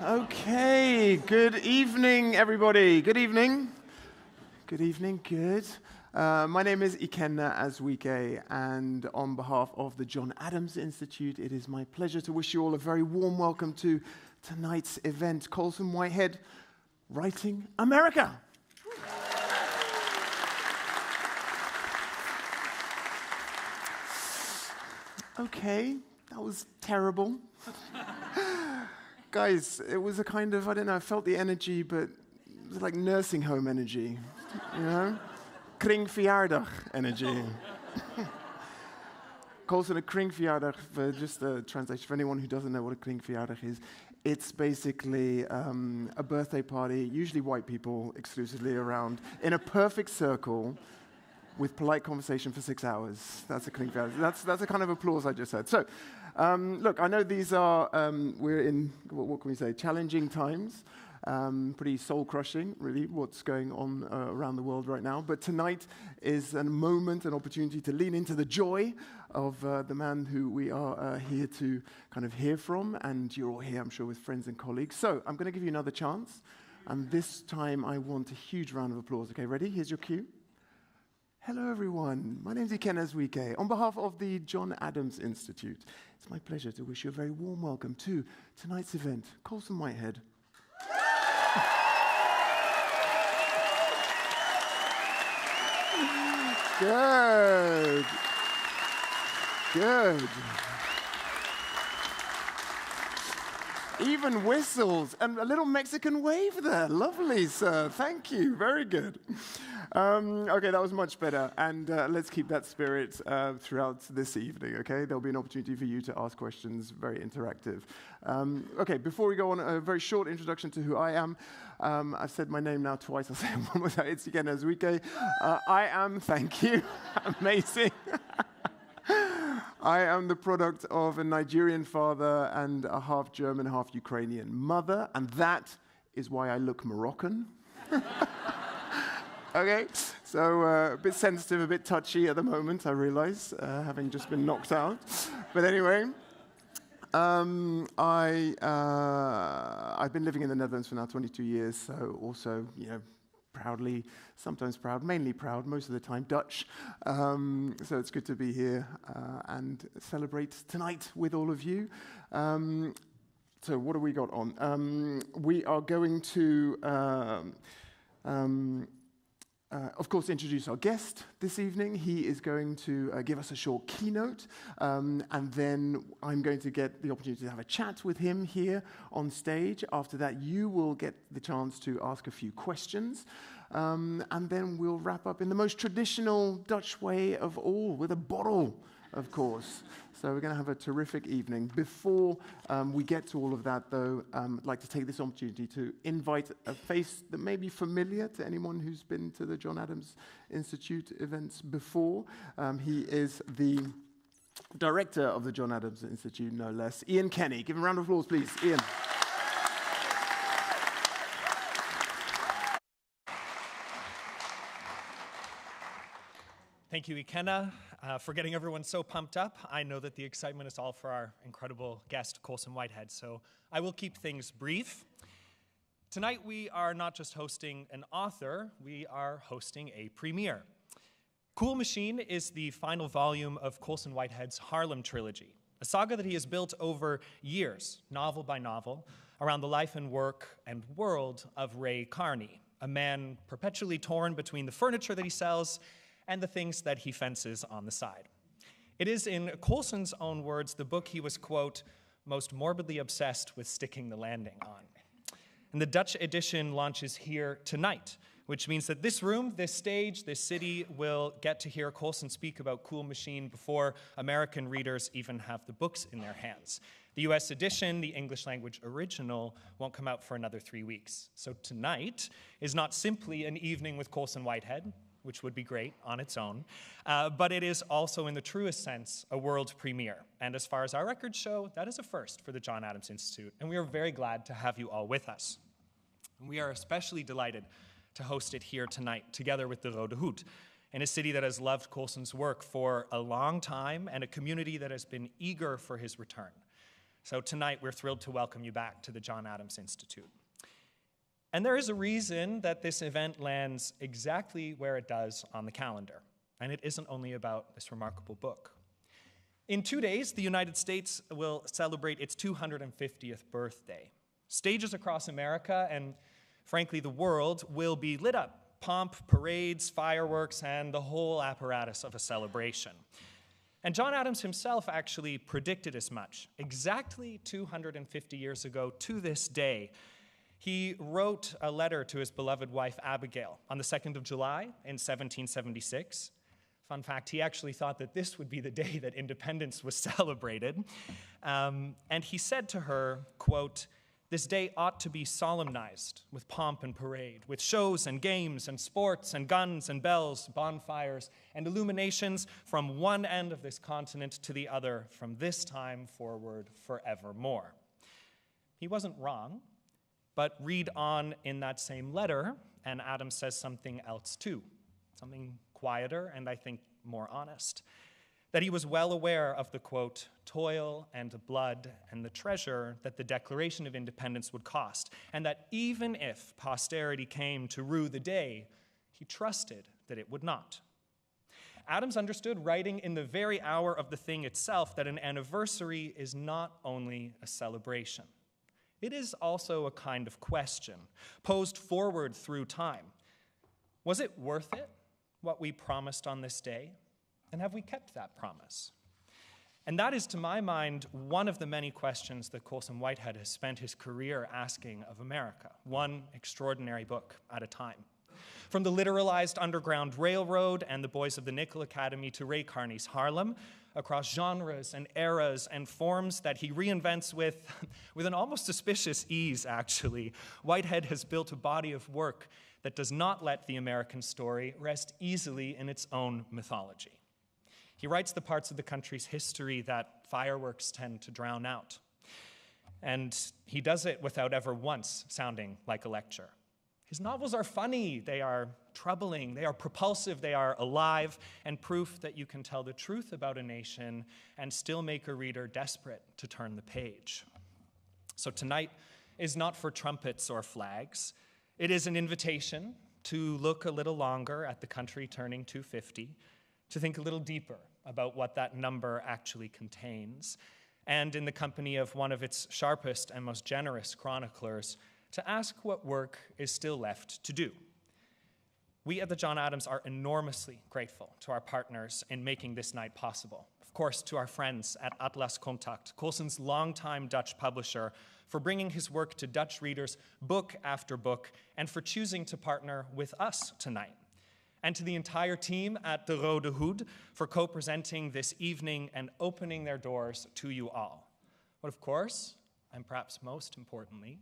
Okay, good evening, everybody. Good evening. Good evening, good. My name is Ikenna Azuike, and on behalf of the John Adams Institute, it is my pleasure to wish you all a very warm welcome to tonight's event, Colson Whitehead, Writing America. Okay, that was terrible. Guys, it was a kind of, I don't know, I felt the energy, but it was like nursing home energy, you know? Kringverjaardag energy. Colson, a kringverjaardag, for just a translation, for anyone who doesn't know what a kringverjaardag is, it's basically a birthday party, usually white people exclusively around, in a perfect circle, with polite conversation for 6 hours. That's a kringverjaardag. That's a kind of applause I just had. So, look, I know these are, we're in, what can we say, challenging times. Pretty soul-crushing, really, what's going on around the world right now. But tonight is a moment, an opportunity to lean into the joy of the man who we are here to kind of hear from. And you're all here, I'm sure, with friends and colleagues. So I'm going to give you another chance. And this time I want a huge round of applause. Okay, ready? Here's your cue. Hello, everyone. My name is Ikenna Azuike. On behalf of the John Adams Institute, it's my pleasure to wish you a very warm welcome to tonight's event, Colson Whitehead. Good. Good. Even whistles and a little Mexican wave there. Lovely, sir. Thank you. Very good. Okay, that was much better. And let's keep that spirit throughout this evening, okay? There'll be an opportunity for you to ask questions, very interactive. Okay, before we go on, a very short introduction to who I am. I've said my name now twice. I'll say it one more time. It's Ikenna Azuike. I am, thank you, amazing. I am the product of a Nigerian father and a half German, half Ukrainian mother, and that is why I look Moroccan. Okay, so a bit sensitive, a bit touchy at the moment, I realize, having just been knocked out. But anyway, I've been living in the Netherlands for now 22 years, so also, you know, proudly, sometimes proud, mainly proud, most of the time Dutch. So it's good to be here and celebrate tonight with all of you. So what have we got on? We are going to, of course, introduce our guest this evening. He is going to give us a short keynote, and then I'm going to get the opportunity to have a chat with him here on stage. After that, you will get the chance to ask a few questions, and then we'll wrap up in the most traditional Dutch way of all, with a bottle, of course. So we're going to have a terrific evening. Before we get to all of that, though, I'd like to take this opportunity to invite a face that may be familiar to anyone who's been to the John Adams Institute events before. He is the director of the John Adams Institute, no less, Ian Kenny. Give him a round of applause, please. Ian. Thank you, Ikenna, for getting everyone so pumped up. I know that the excitement is all for our incredible guest, Colson Whitehead, so I will keep things brief. Tonight, we are not just hosting an author, we are hosting a premiere. Cool Machine is the final volume of Colson Whitehead's Harlem trilogy, a saga that he has built over years, novel by novel, around the life and work and world of Ray Carney, a man perpetually torn between the furniture that he sells and the things that he fences on the side. It is, in Colson's own words, the book he was, quote, most morbidly obsessed with sticking the landing on. And the Dutch edition launches here tonight, which means that this room, this stage, this city will get to hear Colson speak about Cool Machine before American readers even have the books in their hands. The US edition, the English language original, won't come out for another 3 weeks. So tonight is not simply an evening with Colson Whitehead, which would be great on its own, but it is also, in the truest sense, a world premiere. And as far as our records show, that is a first for the John Adams Institute, and we are very glad to have you all with us. And we are especially delighted to host it here tonight, together with the Rode Hoed, in a city that has loved Colson's work for a long time and a community that has been eager for his return. So tonight, we're thrilled to welcome you back to the John Adams Institute. And there is a reason that this event lands exactly where it does on the calendar. And it isn't only about this remarkable book. In 2 days, the United States will celebrate its 250th birthday. Stages across America and, frankly, the world will be lit up. Pomp, parades, fireworks, and the whole apparatus of a celebration. And John Adams himself actually predicted as much. Exactly 250 years ago to this day, he wrote a letter to his beloved wife, Abigail, on the 2nd of July in 1776. Fun fact, he actually thought that this would be the day that independence was celebrated. And he said to her, quote, "This day ought to be solemnized with pomp and parade, with shows and games and sports and guns and bells, bonfires and illuminations from one end of this continent to the other, from this time forward forevermore." He wasn't wrong, but read on in that same letter, and Adams says something else too, something quieter and I think more honest. That he was well aware of the, quote, "toil and blood and the treasure that the Declaration of Independence would cost, and that even if posterity came to rue the day, he trusted that it would not." Adams understood, writing in the very hour of the thing itself, that an anniversary is not only a celebration. It is also a kind of question, posed forward through time. Was it worth it, what we promised on this day? And have we kept that promise? And that is, to my mind, one of the many questions that Colson Whitehead has spent his career asking of America, one extraordinary book at a time. From the literalized Underground Railroad and the Boys of the Nickel Academy to Ray Carney's Harlem, across genres and eras and forms that he reinvents with an almost suspicious ease, actually, Whitehead has built a body of work that does not let the American story rest easily in its own mythology. He writes the parts of the country's history that fireworks tend to drown out. And he does it without ever once sounding like a lecture. His novels are funny, they are troubling, they are propulsive, they are alive, and proof that you can tell the truth about a nation and still make a reader desperate to turn the page. So tonight is not for trumpets or flags. It is an invitation to look a little longer at the country turning 250, to think a little deeper about what that number actually contains, and in the company of one of its sharpest and most generous chroniclers, to ask what work is still left to do. We at the John Adams are enormously grateful to our partners in making this night possible. Of course, to our friends at Atlas Contact, Colson's longtime Dutch publisher, for bringing his work to Dutch readers book after book, and for choosing to partner with us tonight. And to the entire team at the Rode Hoed for co-presenting this evening and opening their doors to you all. But of course, and perhaps most importantly,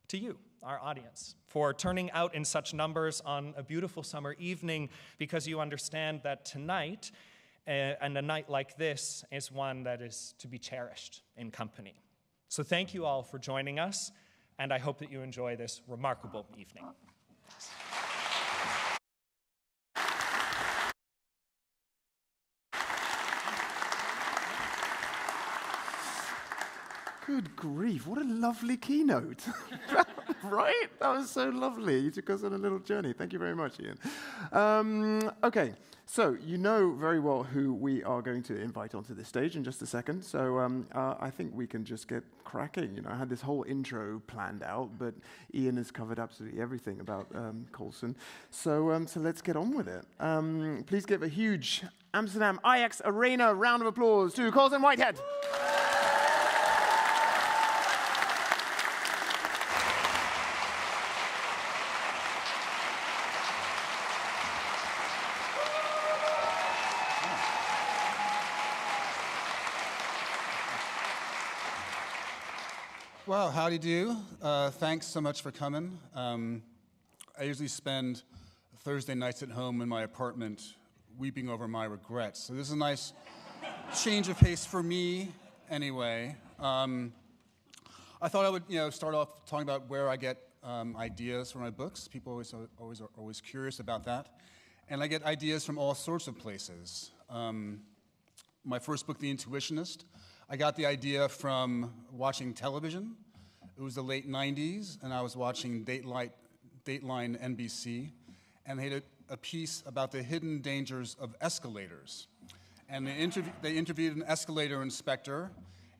to you, our audience, for turning out in such numbers on a beautiful summer evening, because you understand that tonight, and a night like this, is one that is to be cherished in company. So thank you all for joining us, and I hope that you enjoy this remarkable evening. Good grief, what a lovely keynote. Right? That was so lovely. You took us on a little journey. Thank you very much, Ian. Okay, so you know very well who we are going to invite onto this stage in just a second. So I think we can just get cracking. You know, I had this whole intro planned out, but Ian has covered absolutely everything about Colson. So let's get on with it. Please give a huge Amsterdam Ajax Arena round of applause to Colson Whitehead. Well, howdy do. Thanks so much for coming. I usually spend Thursday nights at home in my apartment weeping over my regrets. So this is a nice change of pace for me anyway. I thought I would start off talking about where I get ideas for my books. People are always curious about that. And I get ideas from all sorts of places. My first book, The Intuitionist, I got the idea from watching television. It was the late 90s, and I was watching Dateline NBC, and they had a piece about the hidden dangers of escalators. And they interviewed an escalator inspector,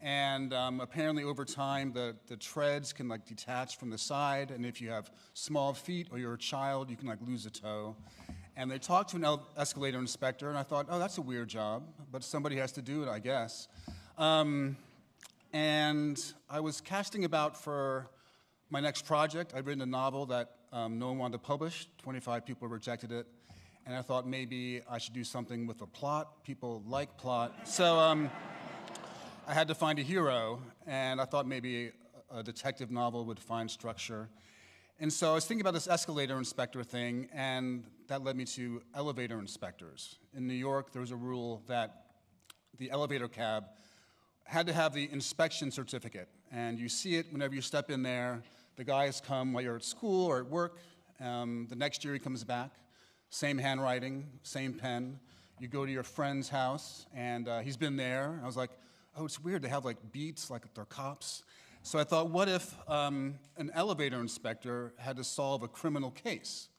and apparently over time the treads can like detach from the side, and if you have small feet or you're a child, you can like lose a toe. And they talked to an escalator inspector, and I thought, oh, that's a weird job, but somebody has to do it, I guess. And I was casting about for my next project. I'd written a novel that no one wanted to publish. 25 people rejected it. And I thought maybe I should do something with a plot. People like plot. So I had to find a hero, and I thought maybe a detective novel would find structure. And so I was thinking about this escalator inspector thing, and that led me to elevator inspectors. In New York, there was a rule that the elevator cab had to have the inspection certificate. And you see it whenever you step in there. The guy has come while you're at school or at work. The next year he comes back. Same handwriting, same pen. You go to your friend's house, and he's been there. I was like, oh, it's weird. They have like beats, like they're cops. So I thought, what if an elevator inspector had to solve a criminal case?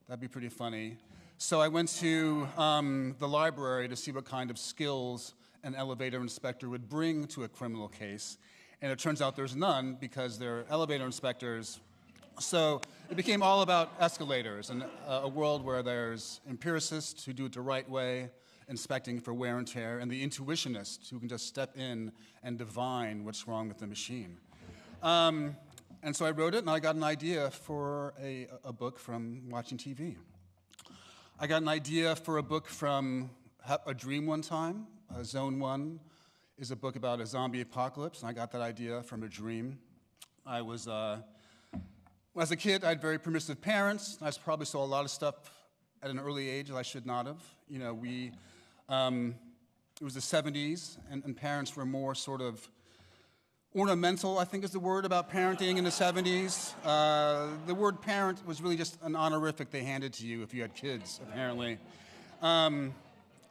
That'd be pretty funny. So I went to the library to see what kind of skills an elevator inspector would bring to a criminal case. And it turns out there's none because they're elevator inspectors. So it became all about escalators and a world where there's empiricists who do it the right way, inspecting for wear and tear, and the intuitionists who can just step in and divine what's wrong with the machine. And so I wrote it, and I got an idea for a book from watching TV. I got an idea for a book from a dream one time. Zone 1 is a book about a zombie apocalypse, and I got that idea from a dream. As a kid, I had very permissive parents. I probably saw a lot of stuff at an early age that I should not have. You know, it was the 70s, and parents were more sort of ornamental, I think is the word about parenting in the 70s. The word parent was really just an honorific they handed to you if you had kids, apparently.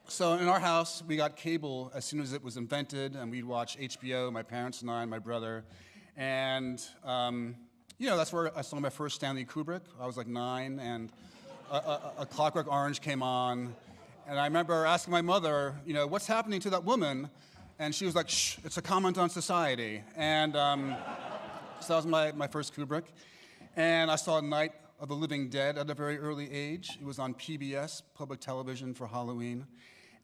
So in our house, we got cable as soon as it was invented, and we'd watch HBO, my parents and I and my brother. And, that's where I saw my first Stanley Kubrick. I was like 9, and a Clockwork Orange came on. And I remember asking my mother, what's happening to that woman? And she was like, shh, it's a comment on society. And so that was my first Kubrick. And I saw Night of the Living Dead at a very early age. It was on PBS, public television, for Halloween.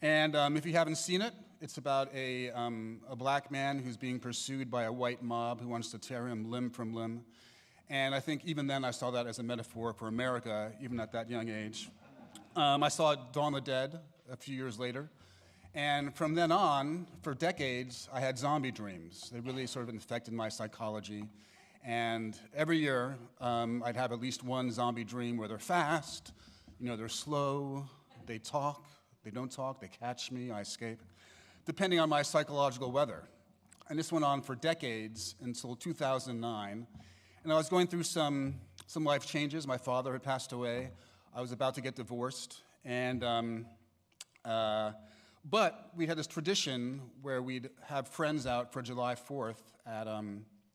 And if you haven't seen it, it's about a black man who's being pursued by a white mob who wants to tear him limb from limb. And I think even then I saw that as a metaphor for America, even at that young age. I saw Dawn of the Dead a few years later. And from then on, for decades, I had zombie dreams. They really sort of infected my psychology. And every year, I'd have at least one zombie dream where they're fast, they're slow, they talk, they don't talk, they catch me, I escape, depending on my psychological weather. And this went on for decades until 2009. And I was going through some life changes. My father had passed away. I was about to get divorced. And but we had this tradition where we'd have friends out for July 4th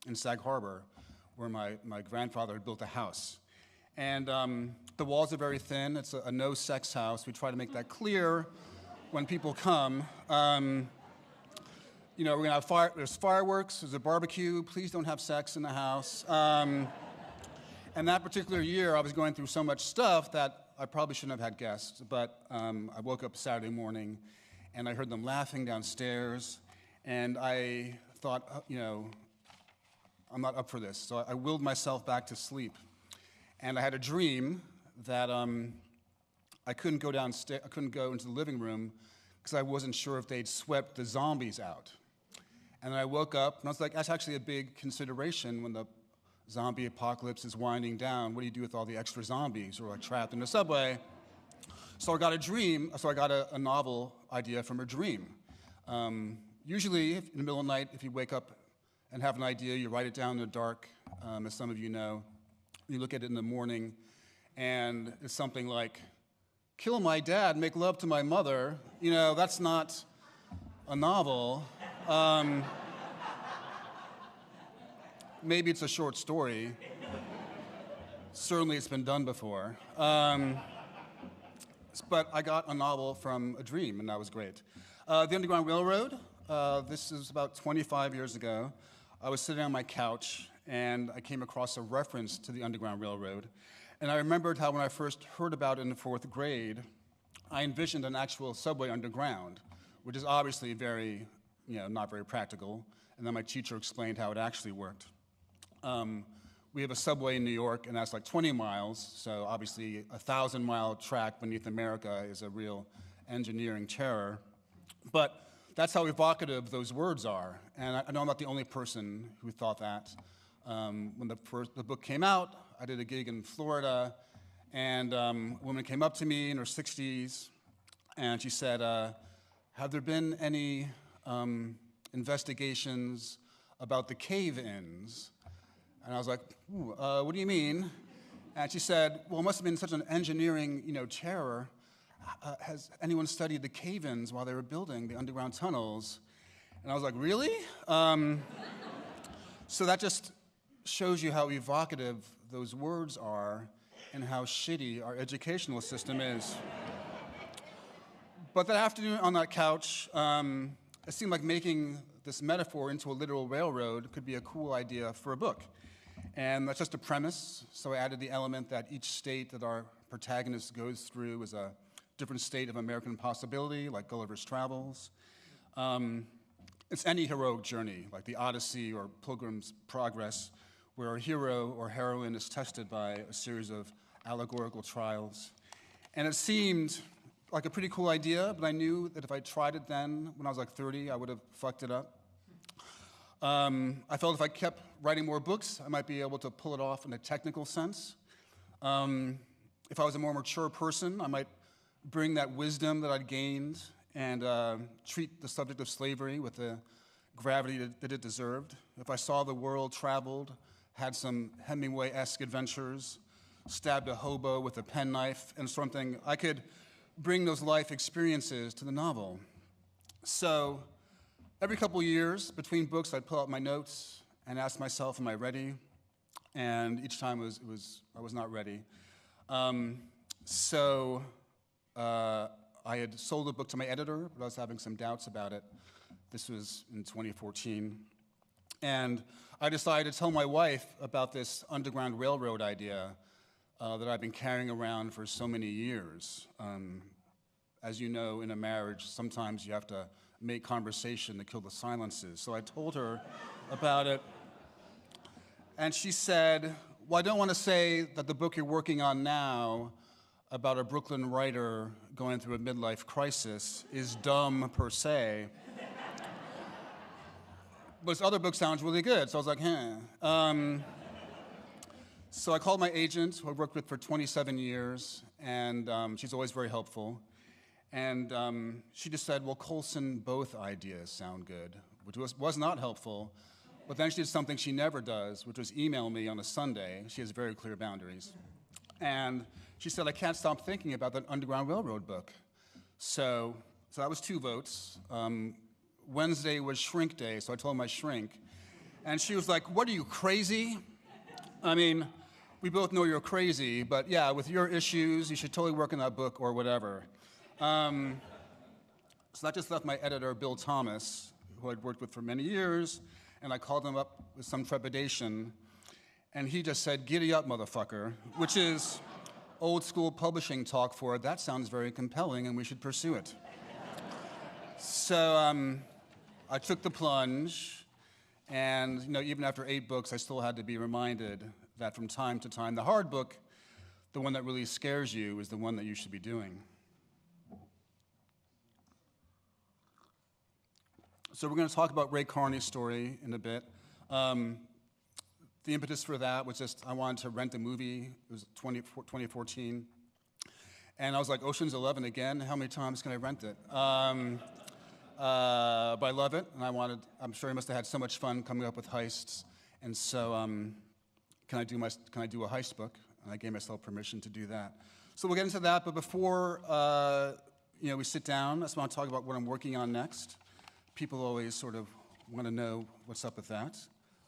in Sag Harbor, where my grandfather had built a house. And the walls are very thin. It's a no-sex house. We try to make that clear when people come. We're going to have there's fireworks, there's a barbecue. Please don't have sex in the house. And that particular year, I was going through so much stuff that I probably shouldn't have had guests. But I woke up Saturday morning, and I heard them laughing downstairs. And I thought, I'm not up for this. So I willed myself back to sleep. And I had a dream that I couldn't go downstairs, I couldn't go into the living room because I wasn't sure if they'd swept the zombies out. And then I woke up, and I was like, that's actually a big consideration when the zombie apocalypse is winding down. What do you do with all the extra zombies who are like trapped in the subway? So I got a novel idea from a dream. Usually, in the middle of the night, if you wake up and have an idea, you write it down in the dark, as some of you know. You look at it in the morning, and it's something like, kill my dad, make love to my mother. That's not a novel. Maybe it's a short story. Certainly it's been done before. But I got a novel from a dream, and that was great. The Underground Railroad, this is about 25 years ago. I was sitting on my couch, and I came across a reference to the Underground Railroad. And I remembered how when I first heard about it in the 4th grade, I envisioned an actual subway underground, which is obviously very, not very practical. And then my teacher explained how it actually worked. We have a subway in New York, and that's like 20 miles, so obviously a 1,000-mile track beneath America is a real engineering terror. But that's how evocative those words are, and I know I'm not the only person who thought that. When the book came out, I did a gig in Florida, and a woman came up to me in her 60s, and she said, have there been any investigations about the cave-ins? And I was like, what do you mean? And she said, well, it must have been such an engineering, terror. Has anyone studied the cave-ins while they were building the underground tunnels? And I was like, really? So that just shows you how evocative those words are and how shitty our educational system is. But that afternoon on that couch, it seemed like making this metaphor into a literal railroad could be a cool idea for a book. And that's just a premise, so I added the element that each state that our protagonist goes through is a different state of American possibility, like Gulliver's Travels. It's any heroic journey, like the Odyssey or Pilgrim's Progress, where a hero or heroine is tested by a series of allegorical trials. And it seemed like a pretty cool idea, but I knew that if I tried it then, when I was like 30, I would have fucked it up. I felt if I kept writing more books, I might be able to pull it off in a technical sense. If I was a more mature person, I might bring that wisdom that I'd gained and treat the subject of slavery with the gravity that it deserved. If I saw the world traveled, had some Hemingway-esque adventures, stabbed a hobo with a penknife and something, I could bring those life experiences to the novel. So every couple years between books, I'd pull out my notes and ask myself, am I ready? And each time I was not ready. So I had sold the book to my editor, but I was having some doubts about it. This was in 2014. And I decided to tell my wife about this Underground Railroad idea that I've been carrying around for so many years. As you know, in a marriage, sometimes you have to make conversation to kill the silences. So I told her about it. And she said, well, I don't want to say that the book you're working on now about a Brooklyn writer going through a midlife crisis is dumb per se. But this other book sounds really good. So I was like, So I called my agent, who I worked with for 27 years, and she's always very helpful. And she just said, well, Colson, both ideas sound good, which was not helpful. But then she did something she never does, which was email me on a Sunday. She has very clear boundaries. And she said, I can't stop thinking about that Underground Railroad book. So that was 2 votes. Wednesday was shrink day, so I told my shrink. And she was like, what are you, crazy? I mean, we both know you're crazy, but yeah, with your issues, you should totally work on that book or whatever. So that just left my editor, Bill Thomas, who I'd worked with for many years, and I called him up with some trepidation, and he just said, giddy up, motherfucker, which is old school publishing talk for, that sounds very compelling and we should pursue it. So I took the plunge, and even after 8 books, I still had to be reminded that from time to time, the hard book, the one that really scares you, is the one that you should be doing. So we're going to talk about Ray Carney's story in a bit. The impetus for that was just I wanted to rent a movie. It was 2014. And I was like, Ocean's 11 again? How many times can I rent it? But I love it, and I'm sure he must have had so much fun coming up with heists. And so can I do a heist book? And I gave myself permission to do that. So we'll get into that, but before we sit down, I just want to talk about what I'm working on next. People always sort of want to know what's up with that.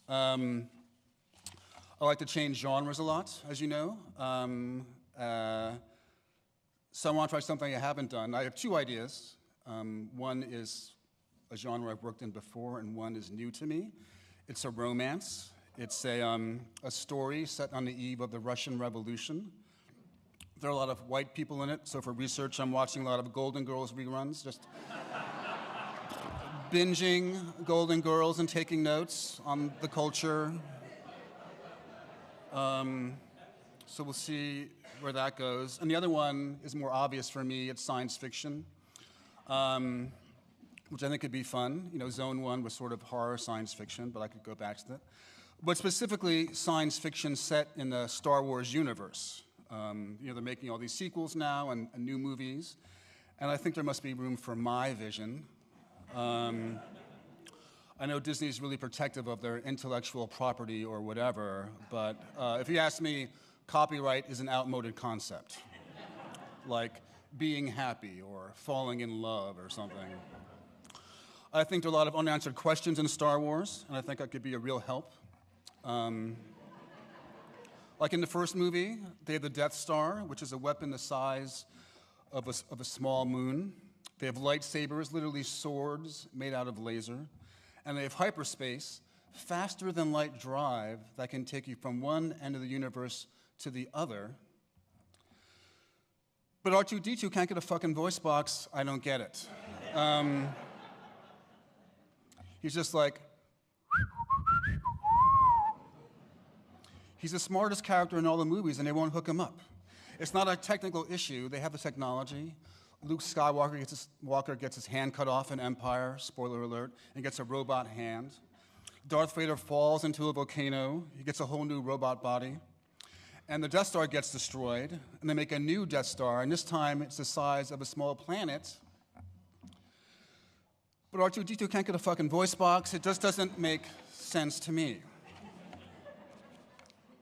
I like to change genres a lot, as you know. So I want to try something I haven't done. I have two ideas. One is a genre I've worked in before, and one is new to me. It's a romance. It's a story set on the eve of the Russian Revolution. There are a lot of white people in it, so for research, I'm watching a lot of Golden Girls reruns, just binging Golden Girls and taking notes on the culture. So we'll see where that goes. And the other one is more obvious for me. It's science fiction, which I think could be fun. You know, Zone 1 was sort of horror science fiction, but I could go back to that. But specifically, science fiction set in the Star Wars universe. You know, they're making all these sequels now and new movies, and I think there must be room for my vision. I know Disney's really protective of their intellectual property or whatever, but if you ask me, copyright is an outmoded concept, like being happy or falling in love or something. I think there are a lot of unanswered questions in Star Wars, and I think that could be a real help. Like in the first movie, they have the Death Star, which is a weapon the size of a small moon. They have lightsabers, literally swords made out of laser. And they have hyperspace, faster than light drive, that can take you from one end of the universe to the other. But R2-D2 can't get a fucking voice box. I don't get it. He's just like, he's the smartest character in all the movies, and they won't hook him up. It's not a technical issue. They have the technology. Luke Skywalker gets his hand cut off in Empire, spoiler alert, and gets a robot hand. Darth Vader falls into a volcano. He gets a whole new robot body. And the Death Star gets destroyed, and they make a new Death Star, and this time it's the size of a small planet. But R2-D2 can't get a fucking voice box. It just doesn't make sense to me.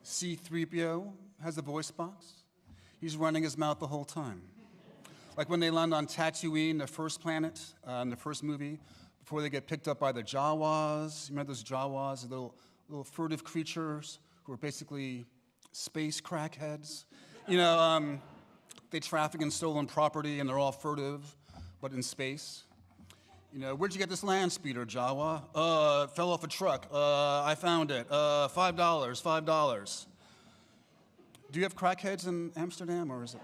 C-3PO has a voice box. He's running his mouth the whole time. Like when they land on Tatooine, the first planet, in the first movie, before they get picked up by the Jawas. You remember those Jawas, little furtive creatures who are basically space crackheads? You know, they traffic in stolen property and they're all furtive, but in space. You know, where'd you get this land speeder, Jawa? It fell off a truck. I found it. $5. Do you have crackheads in Amsterdam, or is it?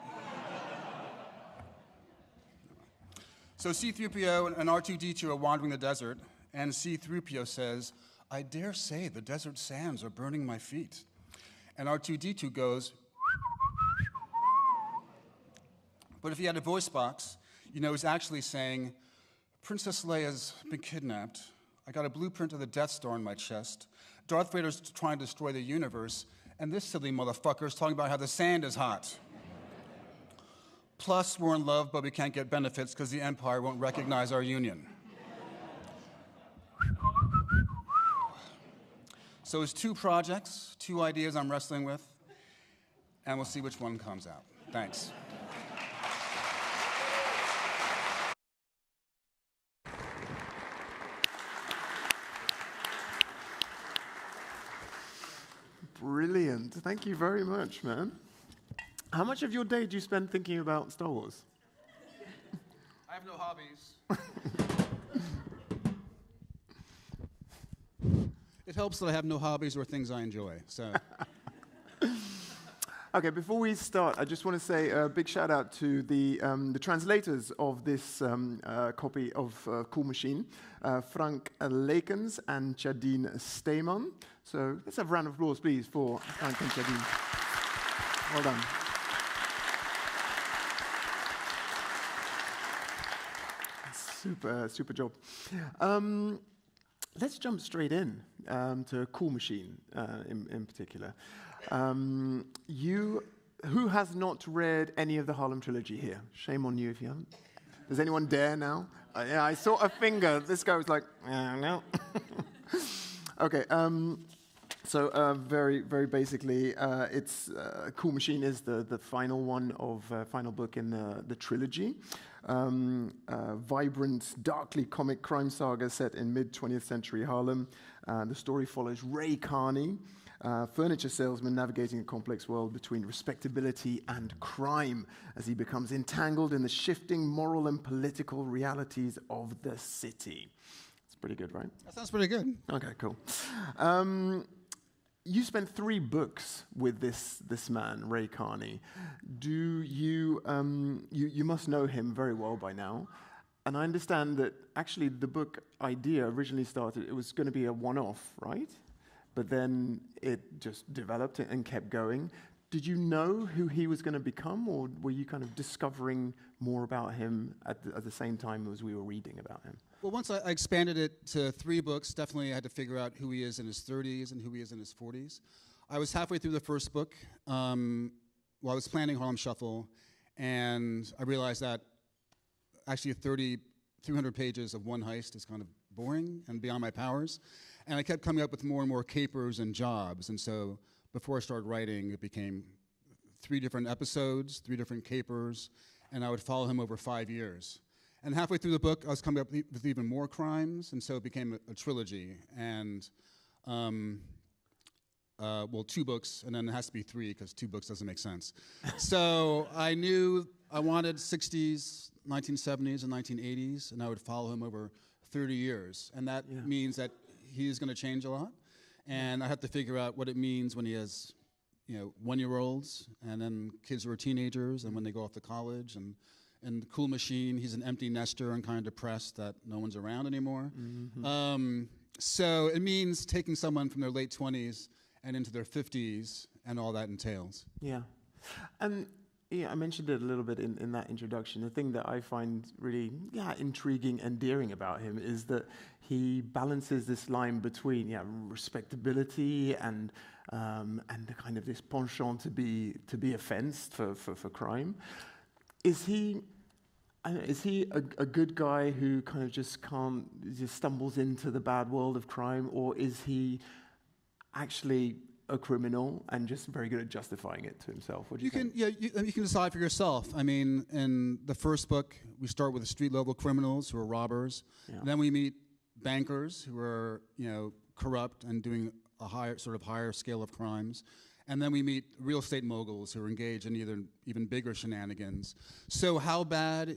So C-3PO and R2-D2 are wandering the desert, and C-3PO says, "I dare say the desert sands are burning my feet." And R2-D2 goes, but if he had a voice box, you know, he's actually saying, "Princess Leia's been kidnapped. I got a blueprint of the Death Star in my chest. Darth Vader's trying to destroy the universe, and this silly motherfucker's talking about how the sand is hot. Plus, we're in love, but we can't get benefits because the Empire won't recognize our union." So it's two projects, two ideas I'm wrestling with, and we'll see which one comes out. Thanks. Brilliant. Thank you very much, man. How much of your day do you spend thinking about Star Wars? I have no hobbies. It helps that I have no hobbies or things I enjoy, so. Okay, before we start, I just want to say a big shout out to the translators of this copy of Cool Machine, Frank Lekens and Chadine Steyman. So let's have a round of applause, please, for Frank and Chadine. Well done. Super job. Let's jump straight in to Cool Machine in particular. Who has not read any of the Harlem trilogy here? Shame on you if you haven't. Does anyone dare now? Yeah, I saw a finger. This guy was like, no. Okay. So very basically, it's Cool Machine is the final one of final book in the trilogy. vibrant, darkly comic crime saga set in mid-20th century Harlem. The story follows Ray Carney, furniture salesman navigating a complex world between respectability and crime as he becomes entangled in the shifting moral and political realities of the city. It's pretty good, right? That sounds pretty good. Okay, cool. You spent 3 books with this man, Ray Carney. Do you you must know him very well by now, and I understand that actually the book idea originally started. It was going to be a one-off, right? But then it just developed and kept going. Did you know who he was going to become, or were you kind of discovering more about him at the same time as we were reading about him? Well, once I expanded it to 3 books, definitely I had to figure out who he is in his 30s and who he is in his 40s. I was halfway through the first book while I was planning Harlem Shuffle, and I realized that actually 300 pages of one heist is kind of boring and beyond my powers. And I kept coming up with more and more capers and jobs, and so before I started writing, it became 3 different episodes, 3 different capers, and I would follow him over 5 years. And halfway through the book, I was coming up with even more crimes, and so it became a trilogy. And, 2 books, and then it has to be 3, because 2 books doesn't make sense. So I knew I wanted 60s, 1970s, and 1980s, and I would follow him over 30 years. And that means that he's going to change a lot. And I have to figure out what it means when he has, 1-year-olds, and then kids who are teenagers, and when they go off to college, and Cool Machine, he's an empty nester and kind of depressed that no one's around anymore. Mm-hmm. So it means taking someone from their late 20s and into their 50s, and all that entails. Yeah. I mentioned it a little bit in that introduction. The thing that I find really intriguing, endearing about him is that he balances this line between respectability and the kind of this penchant to be a fence for crime. Is he a good guy who kind of just stumbles into the bad world of crime, or is he actually a criminal and just very good at justifying it to himself? What do you think? You can decide for yourself. I mean, in the first book, we start with the street-level criminals who are robbers. Yeah. Then we meet bankers who are, corrupt and doing a higher scale of crimes. And then we meet real estate moguls who are engaged in even bigger shenanigans. So how bad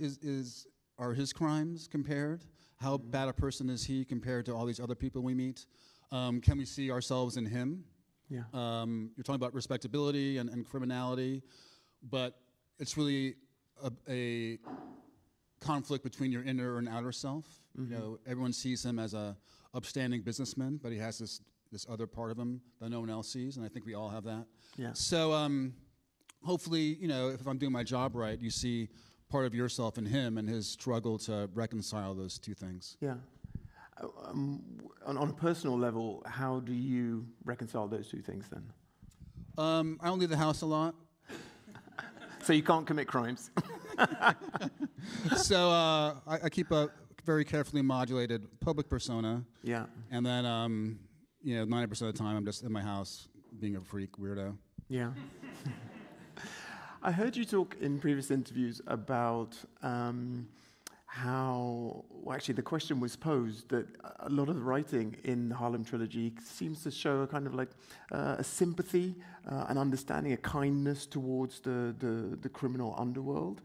are his crimes compared? How bad a person is he compared to all these other people we meet? Can we see ourselves in him? Yeah. You're talking about respectability and criminality, but it's really a conflict between your inner and outer self. Mm-hmm. Everyone sees him as a upstanding businessman, but he has this other part of him that no one else sees, and I think we all have that. Yeah. So hopefully, if I'm doing my job right, you see part of yourself in him and his struggle to reconcile those 2 things. Yeah. On a personal level, how do you reconcile those 2 things then? I don't leave the house a lot. So you can't commit crimes. So I keep a very carefully modulated public persona. Yeah. And then 90% of the time I'm just in my house being a freak weirdo. Yeah. I heard you talk in previous interviews about how, actually the question was posed that a lot of the writing in the Harlem trilogy seems to show a kind of like a sympathy, an understanding, a kindness towards the criminal underworld.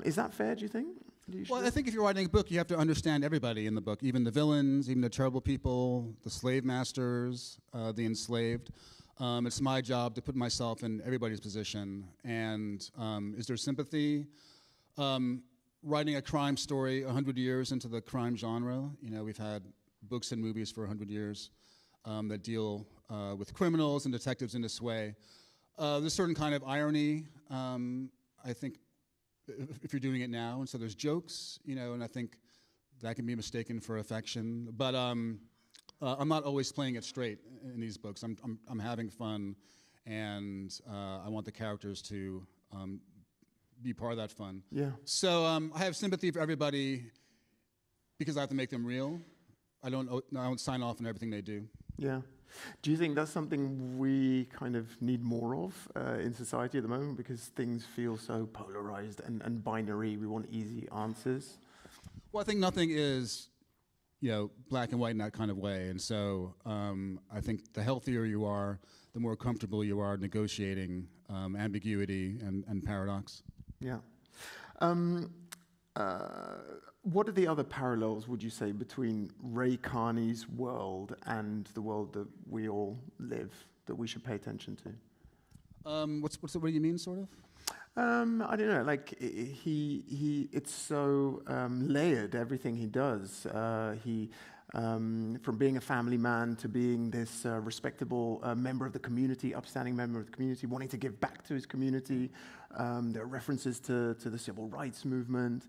Is that fair, do you think? Well, I think if you're writing a book, you have to understand everybody in the book, even the villains, even the terrible people, the slave masters, the enslaved. It's my job to put myself in everybody's position. And is there sympathy? Writing a crime story 100 years into the crime genre, we've had books and movies for 100 years that deal with criminals and detectives in this way. There's a certain kind of irony, I think, if you're doing it now, and so there's jokes, and I think that can be mistaken for affection. But I'm not always playing it straight in these books. I'm having fun, and I want the characters to be part of that fun. Yeah. So I have sympathy for everybody because I have to make them real. I don't sign off on everything they do. Yeah. Do you think that's something we kind of need more of in society at the moment because things feel so polarized and binary? We want easy answers. Well, I think nothing is, black and white in that kind of way. And so I think the healthier you are, the more comfortable you are negotiating ambiguity and paradox. Yeah. What are the other parallels, would you say, between Ray Carney's world and the world that we all live, that we should pay attention to? What do you mean, sort of? I don't know. Like it's so layered. Everything he does. From being a family man to being this respectable member of the community, upstanding member of the community, wanting to give back to his community. There are references to the civil rights movement,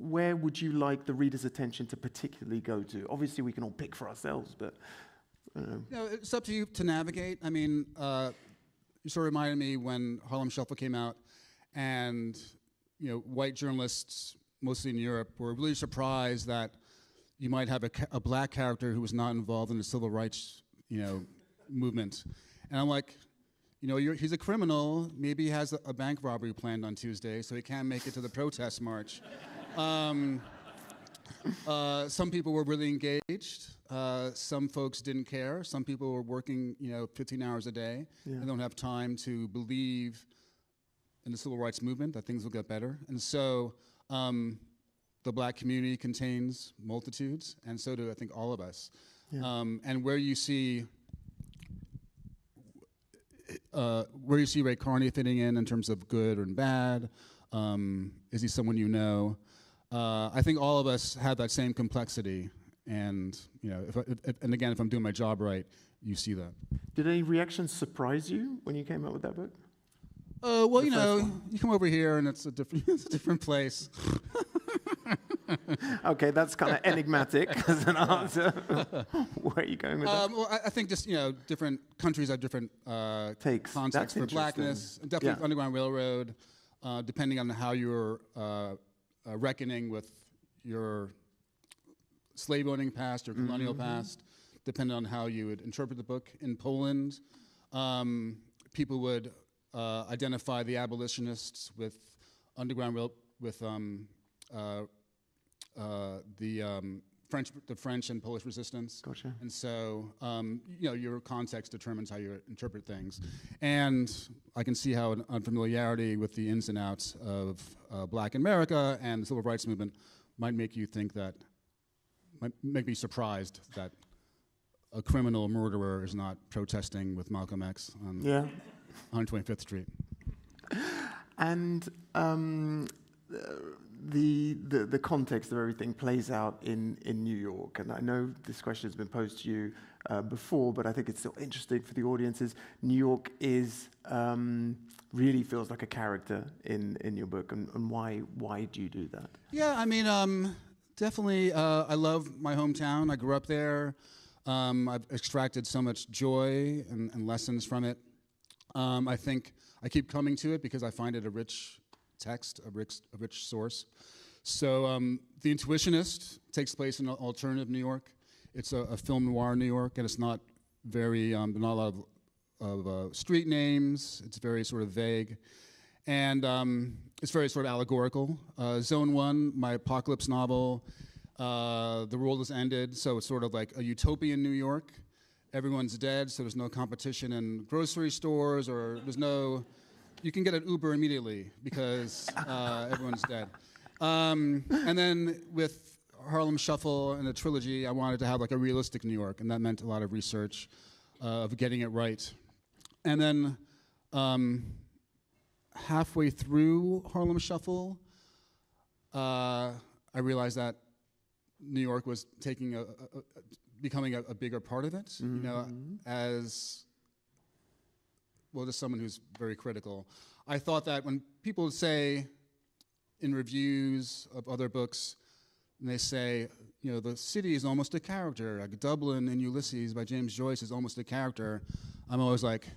where would you like the reader's attention to particularly go to? Obviously, we can all pick for ourselves, but it's up to you to navigate. I mean, you sort of reminded me when Harlem Shuffle came out, and white journalists, mostly in Europe, were really surprised that you might have a black character who was not involved in the civil rights, movement. And I'm like, he's a criminal. Maybe he has a bank robbery planned on Tuesday, so he can't make it to the protest march. Some people were really engaged. Some folks didn't care. Some people were working, 15 hours a day. Yeah. They don't have time to believe in the civil rights movement, that things will get better. And so the black community contains multitudes, and so do, I think, all of us. Yeah. And where you see Ray Carney fitting in terms of good and bad, is he someone you know? I think all of us have that same complexity, and if I'm doing my job right, you see that. Did any reactions surprise you when you came out with that book? Well, you come over here and it's a different place. Okay, that's kind of enigmatic as an answer. Where are you going with that? Well, I think just different countries have different takes, context for blackness. Definitely Underground Railroad, depending on how you're reckoning with your slave owning past or colonial past, depending on how you would interpret the book. In Poland, people would identify the abolitionists with the French and Polish resistance. Gotcha. And so, your context determines how you interpret things. And I can see how an unfamiliarity with the ins and outs of Black America and the civil rights movement might make me surprised that a criminal murderer is not protesting with Malcolm X on 125th Street. And the context of everything plays out in New York. And I know this question has been posed to you before, but I think it's still interesting for the audiences. New York really feels like a character in your book. And why do you do that? Yeah, I mean, definitely, I love my hometown. I grew up there. I've extracted so much joy and lessons from it. I think I keep coming to it because I find it a rich text, a rich source. So The Intuitionist takes place in alternative New York. It's a film noir New York, and it's not very, not a lot of street names. It's very sort of vague. And it's very sort of allegorical. Zone 1, my apocalypse novel, the world has ended, so it's sort of like a utopian New York. Everyone's dead, so there's no competition in grocery stores, or you can get an Uber immediately because everyone's dead. And then with Harlem Shuffle and the trilogy, I wanted to have like a realistic New York, and that meant a lot of research of getting it right. And then halfway through Harlem Shuffle, I realized that New York was becoming a bigger part of it. Mm-hmm. As well, just someone who's very critical. I thought that when people say in reviews of other books, and they say, the city is almost a character, like Dublin in Ulysses by James Joyce is almost a character, I'm always like,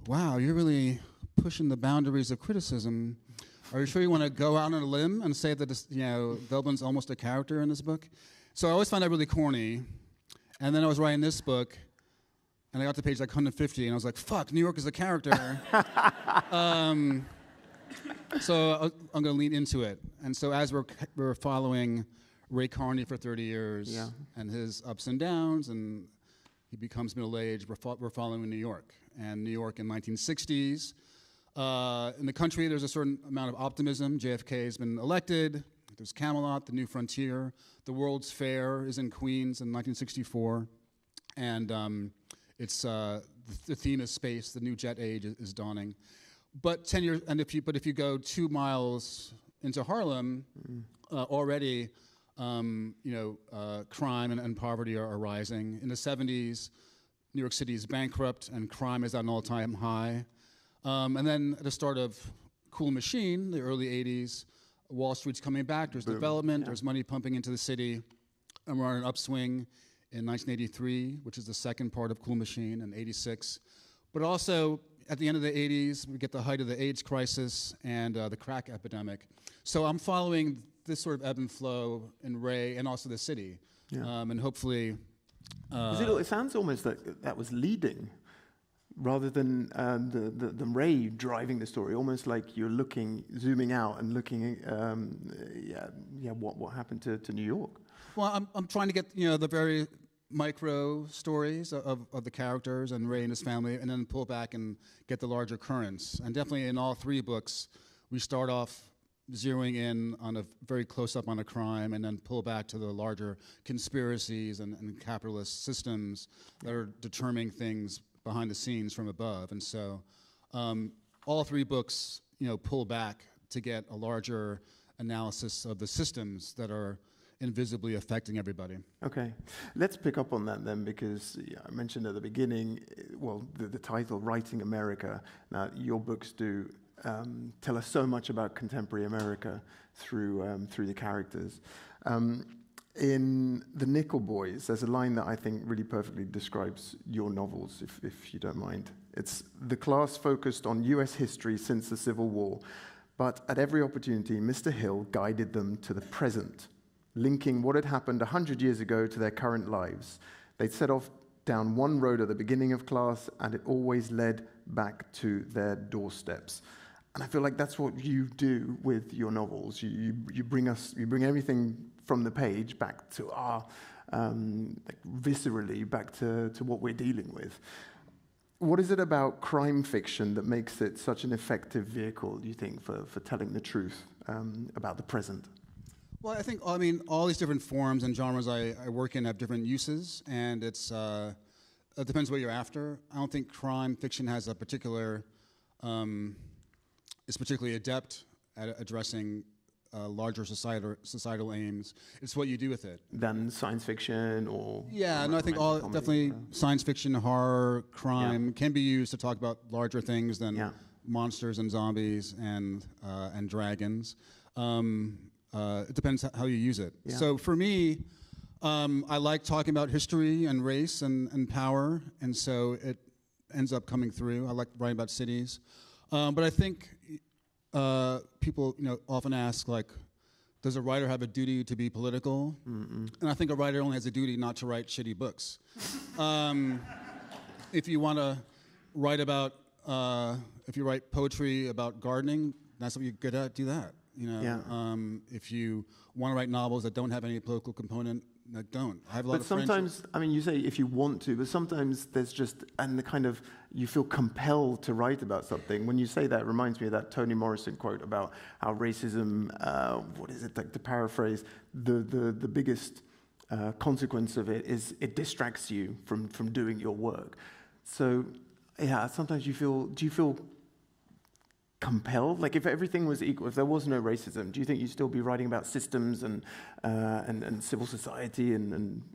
wow, you're really pushing the boundaries of criticism. Are you sure you want to go out on a limb and say that Dublin's almost a character in this book? So I always found that really corny. And then I was writing this book, and I got to page like 150, and I was like, fuck, New York is a character. So I'm going to lean into it. And so as we're following Ray Carney for 30 years and his ups and downs, and he becomes middle-aged, we're following New York. And New York in 1960s. In the country, there's a certain amount of optimism. JFK has been elected. There's Camelot, the New Frontier. The World's Fair is in Queens in 1964. And it's the theme is space. The new jet age is dawning. But 10 years, and if you go 2 miles into Harlem, already, crime and poverty are rising. In the 70s, New York City is bankrupt and crime is at an all-time high. And then at the start of Cool Machine, the early 80s, Wall Street's coming back. There's development. There's money pumping into the city, and we're on an upswing in 1983, which is the second part of Cool Machine, and 86. But also, at the end of the 80s, we get the height of the AIDS crisis and the crack epidemic. So I'm following this sort of ebb and flow in Ray and also the city. And hopefully... it sounds almost like that was leading, rather than the Ray driving the story. Almost like you're zooming out and looking, what happened to New York. Well, I'm trying to get the very micro stories of the characters and Ray and his family, and then pull back and get the larger currents. And definitely in all 3 books, we start off zeroing in on a very close-up on a crime, and then pull back to the larger conspiracies and capitalist systems that are determining things behind the scenes from above. And so all 3 books, pull back to get a larger analysis of the systems that are invisibly affecting everybody. Okay, let's pick up on that then, because I mentioned at the beginning, the title, Writing America. Now, your books do tell us so much about contemporary America through the characters. In The Nickel Boys, there's a line that I think really perfectly describes your novels, if you don't mind. It's, the class focused on US history since the Civil War, but at every opportunity, Mr. Hill guided them to the present, linking what had happened 100 years ago to their current lives. They'd set off down one road at the beginning of class, and it always led back to their doorsteps. And I feel like that's what you do with your novels. You bring everything from the page back to our, viscerally back to what we're dealing with. What is it about crime fiction that makes it such an effective vehicle, do you think, for telling the truth about the present? Well, I think, all these different forms and genres I work in have different uses, and it depends what you're after. I don't think crime fiction has a particular, is particularly adept at addressing larger societal aims. It's what you do with it. Than science fiction or... Yeah, no, I think definitely science fiction, horror, crime can be used to talk about larger things than monsters and zombies and dragons. It depends how you use it. Yeah. So for me, I like talking about history and race and power, and so it ends up coming through. I like writing about cities. But I think people often ask, like, does a writer have a duty to be political? And I think a writer only has a duty not to write shitty books. If you want to write about, if you write poetry about gardening, that's what you're good at, do that. If you want to write novels that don't have any political component, don't. I have a lot of friends. But sometimes, you say if you want to, but sometimes there's just, and the kind of, you feel compelled to write about something. When you say that, it reminds me of that Toni Morrison quote about how racism, to paraphrase, the biggest consequence of it is it distracts you from doing your work. So, sometimes do you feel compelled? Like, if everything was equal, if there was no racism, do you think you'd still be writing about systems and civil society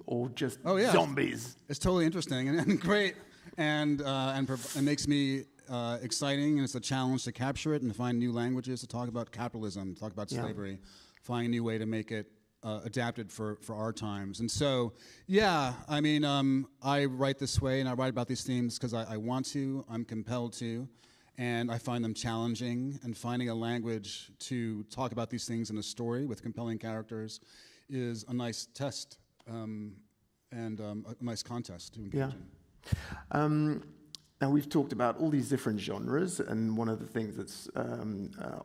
or just zombies? It's totally interesting and great, and it makes me exciting, and it's a challenge to capture it and to find new languages to talk about capitalism, to talk about slavery, find a new way to make it adapted for our times. And so, I write this way, and I write about these themes because I want to, I'm compelled to. And I find them challenging, and finding a language to talk about these things in a story with compelling characters is a nice test and a nice contest to engage in. Now, we've talked about all these different genres, and one of the things that's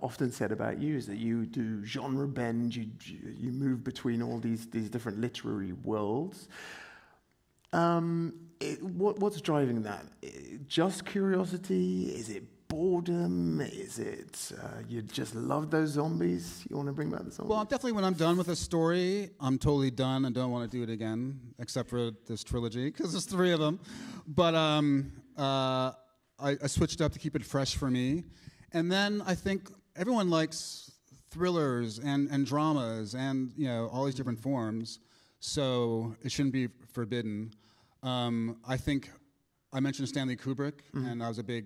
often said about you is that you do genre bend, you move between all these different literary worlds. What's driving that? Just curiosity? Is it boredom? Is it you just love those zombies? You want to bring back the zombies? Well, definitely when I'm done with a story, I'm totally done and don't want to do it again, except for this trilogy, because there's 3 of them. But I switched up to keep it fresh for me. And then I think everyone likes thrillers and dramas and, all these different forms, so it shouldn't be forbidden. I think I mentioned Stanley Kubrick, and I was a big,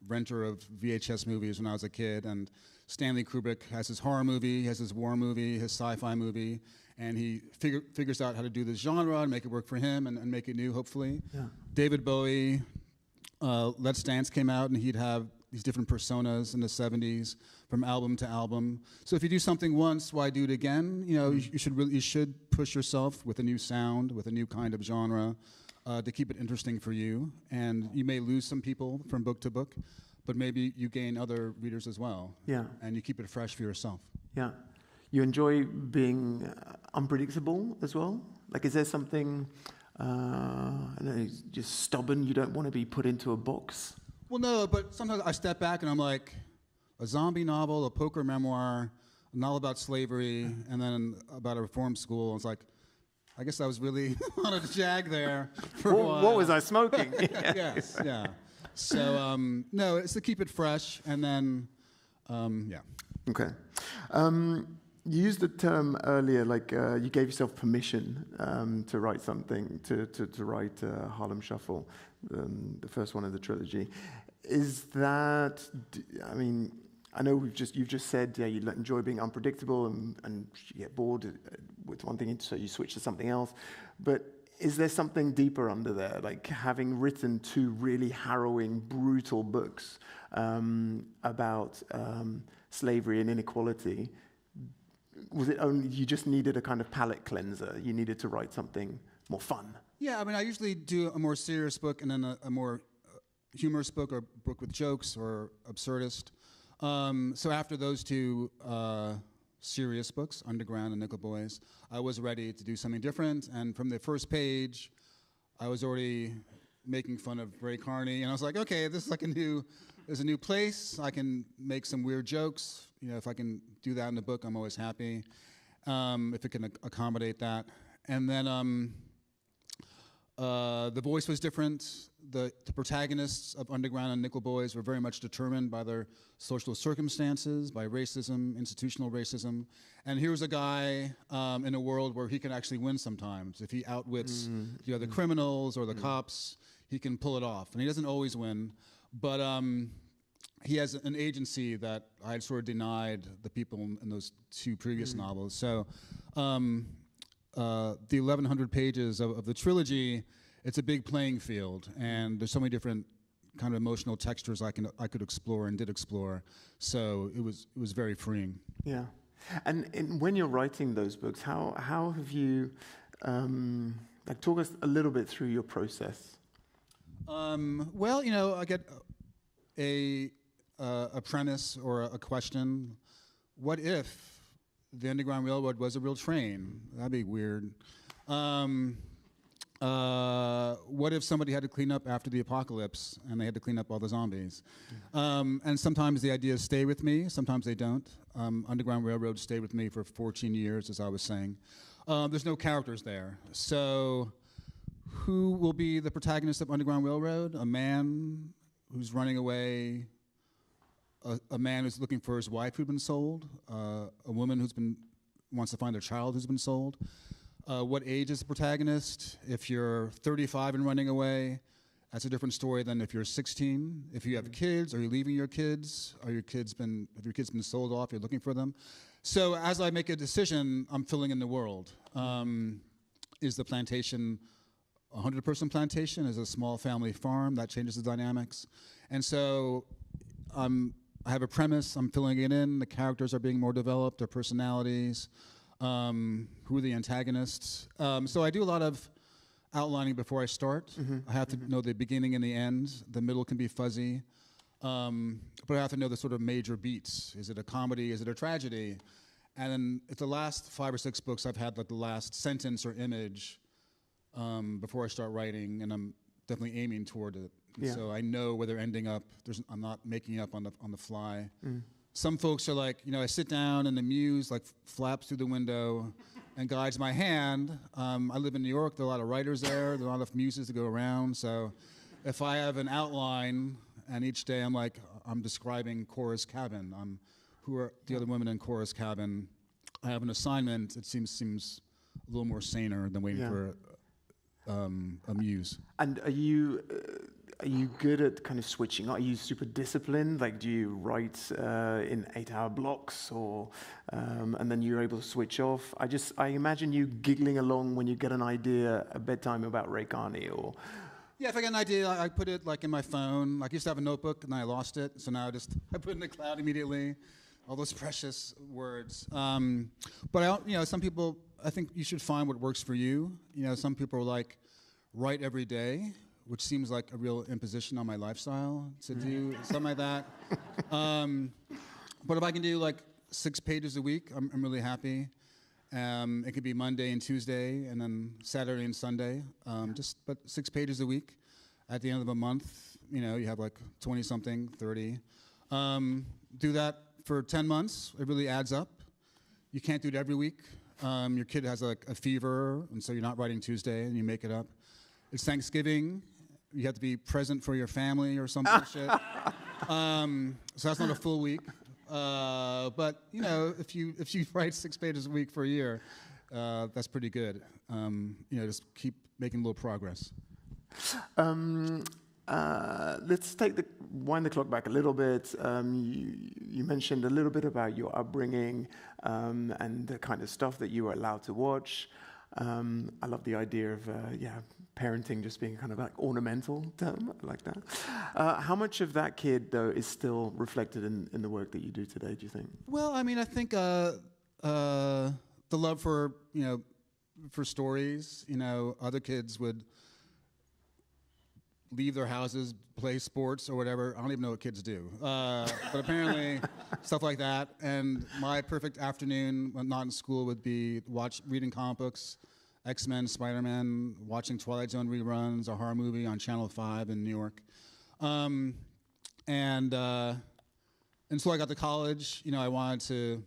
renter of VHS movies when I was a kid, and Stanley Kubrick has his horror movie, he has his war movie, his sci-fi movie, and he figures out how to do this genre and make it work for him and make it new, hopefully. Yeah. David Bowie, Let's Dance came out, and he'd have these different personas in the 70s from album to album. So if you do something once, why do it again? You should push yourself with a new sound, with a new kind of genre, to keep it interesting for you. And you may lose some people from book to book, but maybe you gain other readers as well. Yeah. And you keep it fresh for yourself. Yeah. You enjoy being unpredictable as well? Like, is there something, I don't know, just stubborn, you don't want to be put into a box? Well, no, but sometimes I step back and I'm like, a zombie novel, a poker memoir, a novel about slavery, and then about a reform school. I was like, I guess I was really on a jag there for a while. What was I smoking? Yes, yeah. So, no, it's to keep it fresh, and then, yeah. Okay. You used the term earlier, like you gave yourself permission to write something, to write Harlem Shuffle, the first one of the trilogy. Is that, I mean, I know you've just said you enjoy being unpredictable and you get bored with one thing, so you switch to something else. But is there something deeper under there? Like, having written 2 really harrowing, brutal books about slavery and inequality, was it only you just needed a kind of palate cleanser? You needed to write something more fun? Yeah, I mean, I usually do a more serious book and then a more humorous book or book with jokes or absurdist. So after those 2 serious books, Underground and Nickel Boys, I was ready to do something different. And from the first page, I was already making fun of Ray Carney. And I was like, okay, this is like there's a new place. I can make some weird jokes. If I can do that in the book, I'm always happy. If it can accommodate that. And then the voice was different. The protagonists of Underground and Nickel Boys were very much determined by their social circumstances, by racism, institutional racism. And here's a guy in a world where he can actually win sometimes. If he outwits the criminals or the cops, he can pull it off. And he doesn't always win, but he has an agency that I had sort of denied the people in those 2 previous novels. So the 1,100 pages of the trilogy, it's a big playing field, and there's so many different kind of emotional textures I could explore and did explore. So it was very freeing. Yeah, and when you're writing those books, how have you talk us a little bit through your process? Well, I get a premise or a question. What if the Underground Railroad was a real train? That'd be weird. What if somebody had to clean up after the apocalypse and they had to clean up all the zombies? And sometimes the ideas stay with me, sometimes they don't. Underground Railroad stayed with me for 14 years, as I was saying. There's no characters there. So who will be the protagonist of Underground Railroad? A man who's running away, a man who's looking for his wife who'd been sold, a woman wants to find their child who's been sold. What age is the protagonist? If you're 35 and running away, that's a different story than if you're 16. If you have kids, are you leaving your kids? Have your kids been sold off? You're looking for them. So as I make a decision, I'm filling in the world. Is the plantation a 100-person plantation? Is it a small family farm? That changes the dynamics. And so I have a premise. I'm filling it in. The characters are being more developed. Their personalities. Who are the antagonists? So I do a lot of outlining before I start. I have to know the beginning and the end. The middle can be fuzzy. But I have to know the sort of major beats. Is it a comedy? Is it a tragedy? And then it's the last 5 or 6 books I've had like the last sentence or image before I start writing, and I'm definitely aiming toward it. Yeah. So I know where they're ending up. I'm not making up on the fly. Some folks are like, I sit down and the muse like flaps through the window and guides my hand. I live in New York. There are a lot of writers there. There are a lot of muses to go around. So if I have an outline and each day I'm describing Cora's cabin, who are the other women in Cora's cabin, I have an assignment. It seems a little more saner than waiting for a muse. And are you good at kind of switching? Are you super disciplined? Like, do you write in 8-hour blocks, or and then you're able to switch off? I imagine you giggling along when you get an idea at bedtime about Ray Carney, or. Yeah, if I get an idea, I put it like in my phone. Like I used to have a notebook and then I lost it, so now I put it in the cloud immediately. All those precious words. But some people, I think you should find what works for you. Some people are like, write every day, which seems like a real imposition on my lifestyle to do something like that. But if I can do like 6 pages a week, I'm really happy. It could be Monday and Tuesday, and then Saturday and Sunday. But 6 pages a week. At the end of a month, you have like 20-something, 30. Do that for 10 months. It really adds up. You can't do it every week. Your kid has like a fever, and so you're not writing Tuesday, and you make it up. It's Thanksgiving. You have to be present for your family or some bullshit. So that's not a full week. But if you write 6 pages a week for a year, that's pretty good. Just keep making a little progress. Let's wind the clock back a little bit. You mentioned a little bit about your upbringing and the kind of stuff that you were allowed to watch. I love the idea of parenting just being kind of like ornamental term. I like that. How much of that kid though is still reflected in the work that you do today, do you think? Well, I mean, I think the love for stories. Other kids would leave their houses, play sports or whatever. I don't even know what kids do. But apparently stuff like that. And my perfect afternoon when not in school would be reading comic books, X-Men, Spider-Man, watching Twilight Zone reruns, a horror movie on Channel 5 in New York. And so I got to college. I wanted to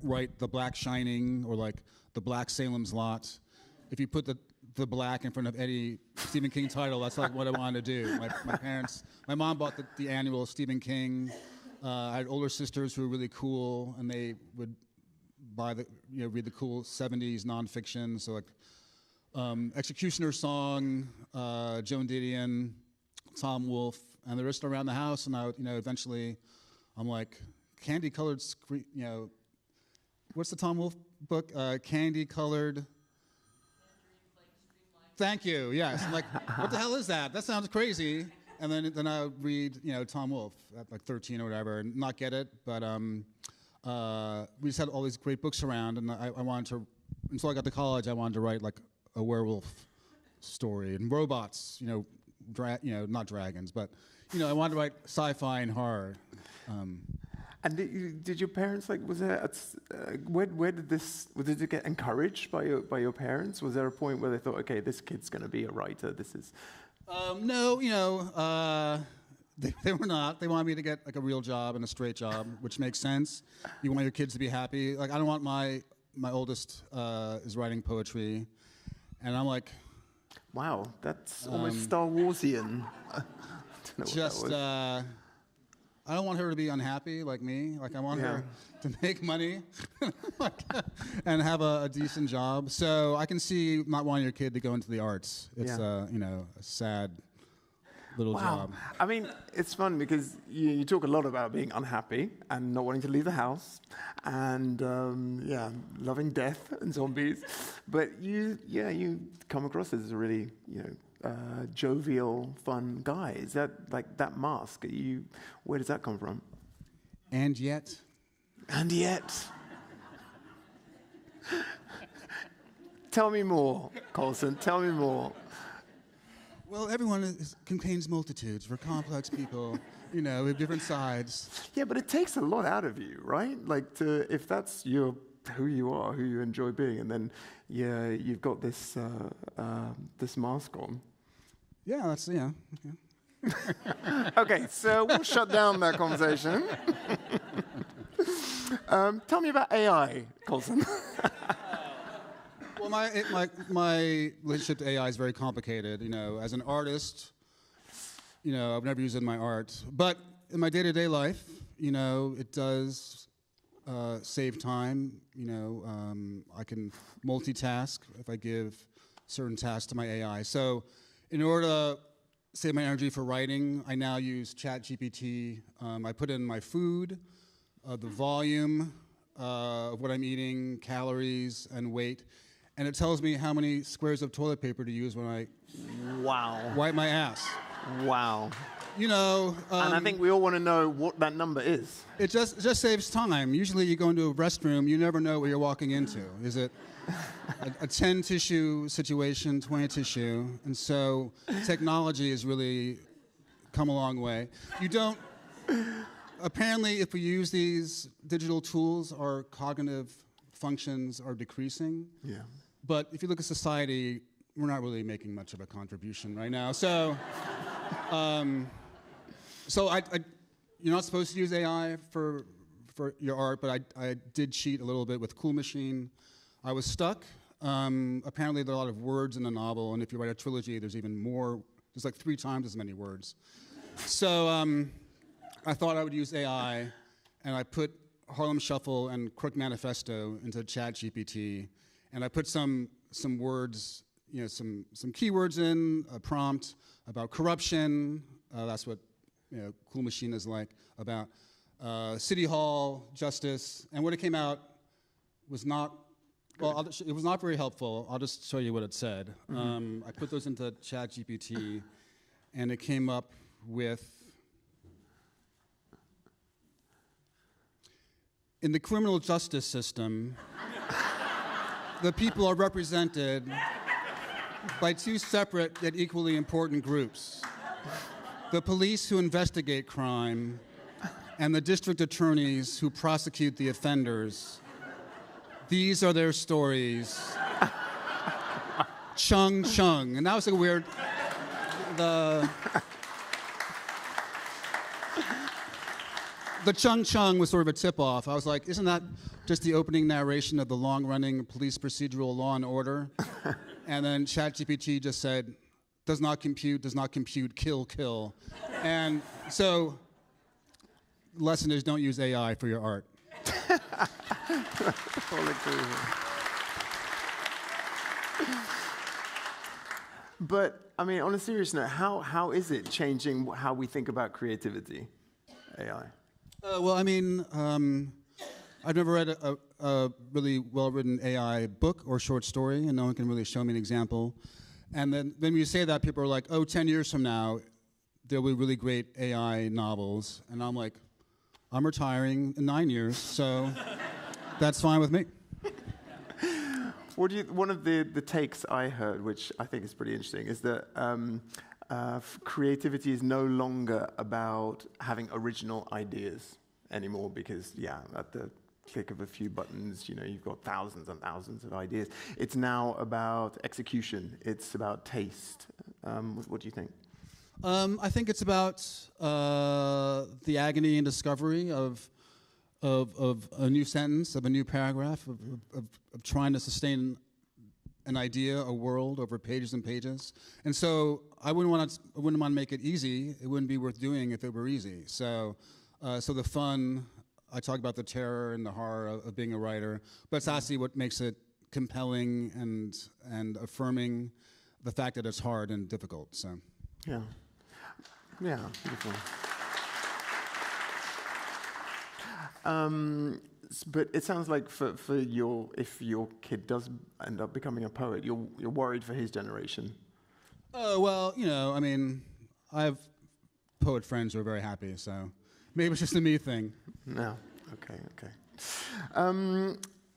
write The Black Shining or like The Black Salem's Lot. If you put the black in front of any Stephen King title, that's like what I wanted to do. My mom bought the annual Stephen King. I had older sisters who were really cool, and they would read the cool 70s nonfiction. So like Executioner's Song, Joan Didion, Tom Wolfe, and they're just around the house. And eventually, I'm like, candy-colored screen. What's the Tom Wolfe book? Candy-colored. Thank you. Yes. I'm like, what the hell is that? That sounds crazy. And then I would read, Tom Wolfe at like 13 or whatever, and not get it. But we just had all these great books around, and I wanted to. Until I got to college, I wanted to write like a werewolf story and robots. Not dragons, but I wanted to write sci-fi and horror. And did your parents was there? Where did it get encouraged by your parents? Was there a point where they thought, okay, this kid's going to be a writer? This is. No, they were not. They wanted me to get like a real job and a straight job, which makes sense. You want your kids to be happy. Like I don't want my oldest is writing poetry, and I'm like, wow, that's almost Star Warsian. I don't know just. What that was. I don't want her to be unhappy like me. Like I want her to make money and have a decent job. So I can see not wanting your kid to go into the arts. It's a sad little job. I mean, it's fun because you talk a lot about being unhappy and not wanting to leave the house and loving death and zombies. But you come across as a really jovial, fun guy. Is that like that mask? Where does that come from? And yet. Tell me more, Colson. Tell me more. Well, everyone contains multitudes. We're complex people, you know, with different sides. Yeah, but it takes a lot out of you, right? Like, if that's who you are, who you enjoy being, and then you've got this this mask on. Yeah, that's yeah. Okay, so we'll shut down that conversation. Tell me about AI, Colson. Well, my relationship to AI is very complicated. You know, as an artist, you know, I've never used it in my art, but in my day-to-day life, you know, it does save time. You know, I can multitask if I give certain tasks to my AI. So, in order to save my energy for writing, I now use ChatGPT. I put in my food, the volume of what I'm eating, calories, and weight. And it tells me how many squares of toilet paper to use when I wipe my ass. Wow. You know, and I think we all want to know what that number is. It just saves time. Usually you go into a restroom, you never know what you're walking into. Is it a 10 tissue situation, 20 tissue? And so technology has really come a long way. You don't, apparently if we use these digital tools, our cognitive functions are decreasing. Yeah. But if you look at society, we're not really making much of a contribution right now. So, you're not supposed to use AI for your art, but I did cheat a little bit with Cool Machine. I was stuck. Apparently there are a lot of words in the novel, and if you write a trilogy, there's even more. There's like 3 times as many words. So I thought I would use AI, and I put Harlem Shuffle and Crook Manifesto into ChatGPT, and I put some words, you know, some keywords in a prompt about corruption. That's what, you know, Cool Machine is like, about City Hall, justice, and what it came out was not, well, it was not very helpful. I'll just show you what it said. Mm-hmm. I put those into ChatGPT, and it came up with, in the criminal justice system, the people are represented by 2 separate yet equally important groups: the police who investigate crime and the district attorneys who prosecute the offenders. These are their stories. Chung chung. And that was a weird, the chung chung was sort of a tip-off. I was like, isn't that just the opening narration of the long-running police procedural Law and Order? And then ChatGPT just said, does not compute, kill, kill. And so, the lesson is, don't use AI for your art. But, I mean, on a serious note, how is it changing how we think about creativity, AI? Well, I mean, I've never read a really well-written AI book or short story, and no one can really show me an example. And then when you say that, people are like, oh, 10 years from now, there'll be really great AI novels. And I'm like, I'm retiring in 9 years, so that's fine with me. One of the takes I heard, which I think is pretty interesting, is that creativity is no longer about having original ideas anymore, because, at the click of a few buttons, you know, you've got thousands and thousands of ideas. It's now about execution. It's about taste. What do you think? I think it's about the agony and discovery of a new sentence, of a new paragraph, of trying to sustain an idea, a world over pages and pages. And so I wouldn't want to make it easy. It wouldn't be worth doing if it were easy. So the fun, I talk about the terror and the horror of being a writer, but it's actually what makes it compelling and affirming the fact that it's hard and difficult. So yeah, beautiful. But it sounds like if your kid does end up becoming a poet, you're worried for his generation. Oh, well, you know, I mean, I have poet friends who are very happy, so maybe it's just a me thing. No, okay.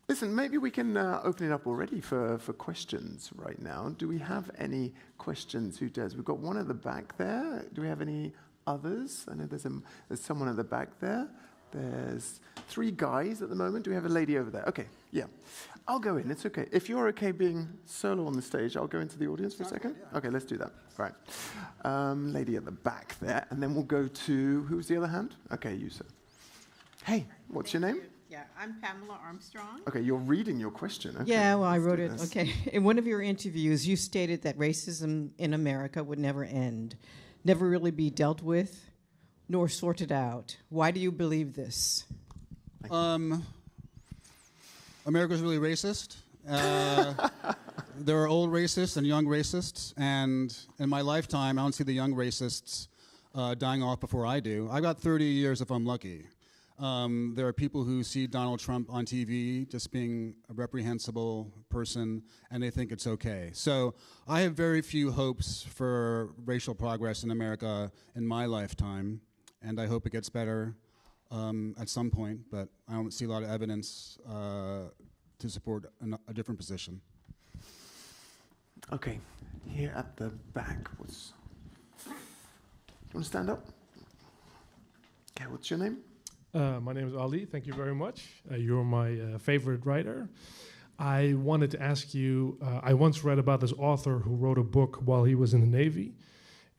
Listen, maybe we can open it up already for questions right now. Do we have any questions? Who does? We've got one at the back there. Do we have any others? I know there's someone at the back there. There's 3 guys at the moment. Do we have a lady over there? Okay, yeah. I'll go in. It's okay. If you're okay being solo on the stage, I'll go into the audience for a second. Yeah. Okay, let's do that. Right. Lady at the back there. And then we'll go to, who's the other hand? Okay, you, sir. Hey, what's your name? Yeah, I'm Pamela Armstrong. Okay, you're reading your question. Okay, yeah, well, I wrote it. Okay. In one of your interviews, you stated that racism in America would never end, never really be dealt with, nor sorted out. Why do you believe this? America's really racist. There are old racists and young racists, and in my lifetime, I don't see the young racists dying off before I do. I got 30 years if I'm lucky. There are people who see Donald Trump on TV just being a reprehensible person, and they think it's okay. So I have very few hopes for racial progress in America in my lifetime, and I hope it gets better at some point, but I don't see a lot of evidence to support a different position. Okay, here at the back. Do you want to stand up? Okay, what's your name? My name is Ali. Thank you very much. You're my favorite writer. I wanted to ask you, I once read about this author who wrote a book while he was in the Navy,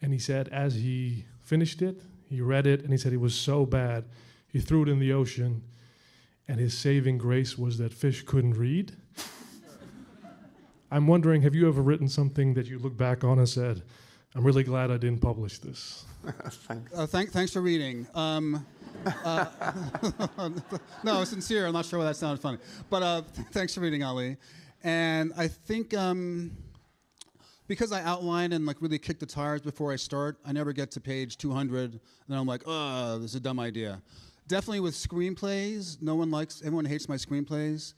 and he said as he finished it, he read it, and he said it was so bad, he threw it in the ocean, and his saving grace was that fish couldn't read. I'm wondering, have you ever written something that you look back on and said, I'm really glad I didn't publish this? Thanks. Thanks for reading. No, sincere. I'm not sure why that sounded funny. But thanks for reading, Ali. And I think because I outline and like really kick the tires before I start, I never get to page 200, and then I'm like, oh, this is a dumb idea. Definitely with screenplays, everyone hates my screenplays.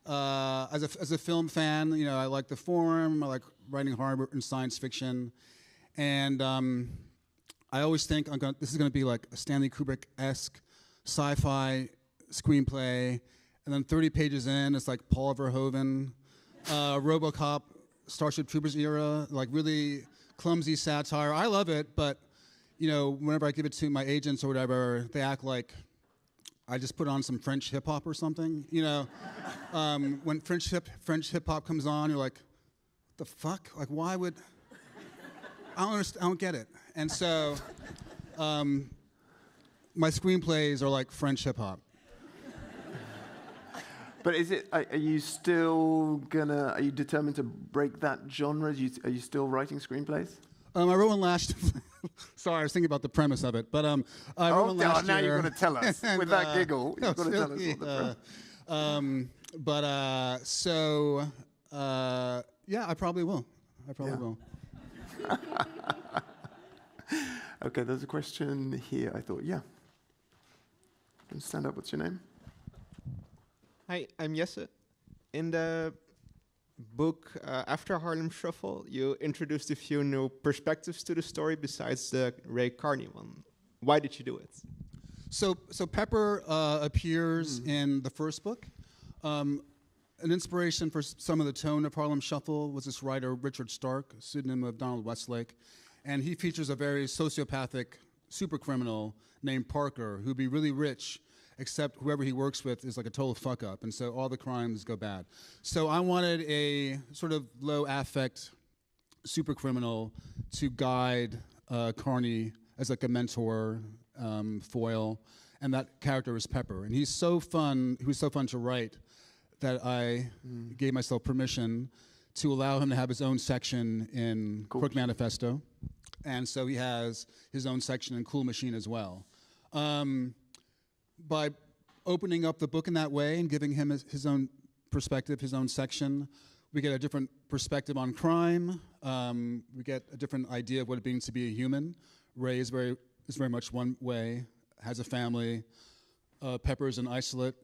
As a film fan, you know, I like the form, I like writing horror and science fiction, and I always think this is going to be like a Stanley Kubrick-esque sci-fi screenplay, and then 30 pages in, it's like Paul Verhoeven, RoboCop, Starship Troopers era, like really clumsy satire. I love it, but you know, whenever I give it to my agents or whatever, they act like I just put on some French hip hop or something. You know, when French hip hop comes on, you're like, the fuck? Like, why would? I don't understand. I don't get it. And so, my screenplays are like French hip hop. But are you still are you determined to break that genre? Are you still writing screenplays? I wrote one last. Sorry, I was thinking about the premise of it, but I wrote one last year. Now you're going to tell us with that giggle. You're going to tell us what the premise. Yeah, I probably will. Will. Okay, there's a question here. I thought, yeah. Can you stand up? What's your name? Hi, I'm Jesse. In the book After Harlem Shuffle, you introduced a few new perspectives to the story besides the Ray Carney one. Why did you do it? So Pepper appears in the first book. An inspiration for some of the tone of Harlem Shuffle was this writer, Richard Stark, a pseudonym of Donald Westlake. And he features a very sociopathic super criminal named Parker who'd be really rich, except whoever he works with is like a total fuck up, and so all the crimes go bad. So I wanted a sort of low affect super criminal to guide Carney as like a mentor, foil, and that character is Pepper. And he's so fun, he was so fun to write that I gave myself permission to allow him to have his own section in Crook Manifesto. And so he has his own section in Cool Machine as well. By opening up the book in that way and giving him his own perspective, his own section, we get a different perspective on crime. We get a different idea of what it means to be a human. Ray is very much one way, has a family. Pepper is an isolate,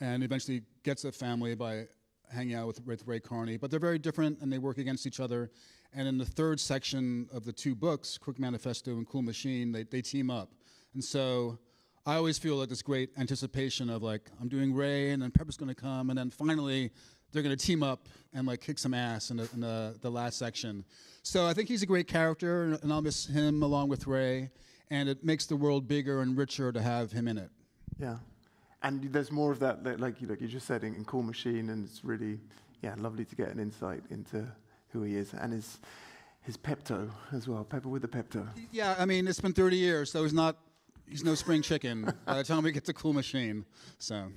and eventually gets a family by hanging out with Ray Carney. But they're very different, and they work against each other. And in the third section of the two books, Crook Manifesto and Cool Machine, they team up. And so I always feel like this great anticipation of like, I'm doing Ray and then Pepper's gonna come and then finally they're gonna team up and like kick some ass in the last section. So I think he's a great character and I'll miss him along with Ray, and it makes the world bigger and richer to have him in it. Yeah. And there's more of that, like you just said, in Cool Machine, and it's really, lovely to get an insight into who he is and his Pepto as well, Pepper with the Pepto. Yeah, I mean, it's been 30 years, so he's no spring chicken by the time we get to Cool Machine, so.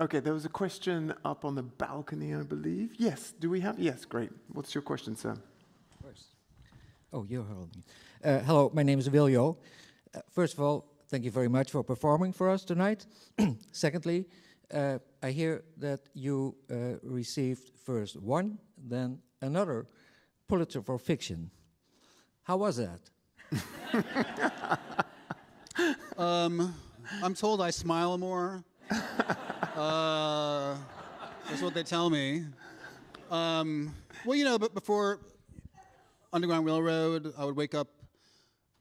Okay, there was a question up on the balcony, I believe. Yes, do we have? Yes, great. What's your question, sir? Oh, you're holding. Hello, my name is Wiljo. First of all, thank you very much for performing for us tonight. Secondly, I hear that you received first one, then another Pulitzer for fiction. How was that? I'm told I smile more. That's what they tell me. Well, but before Underground Railroad, I would wake up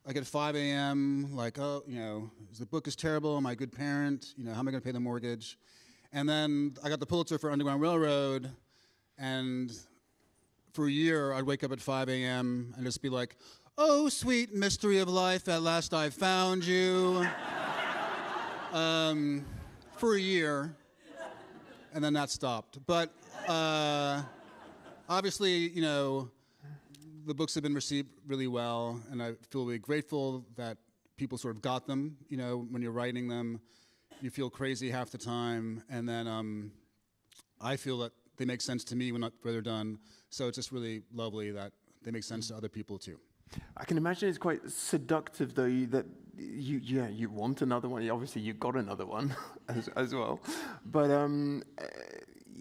like at 5 a.m., like, the book is terrible, am I a good parent? How am I going to pay the mortgage? And then I got the Pulitzer for Underground Railroad, and for a year, I'd wake up at 5 a.m. and just be like, oh, sweet mystery of life, at last I found you. For a year, and then that stopped. But obviously, the books have been received really well, and I feel really grateful that people sort of got them. When you're writing them, you feel crazy half the time, and then I feel that they make sense to me when they're done. So it's just really lovely that they make sense to other people too. I can imagine it's quite seductive, though, that you want another one. Obviously, you got another one as well. But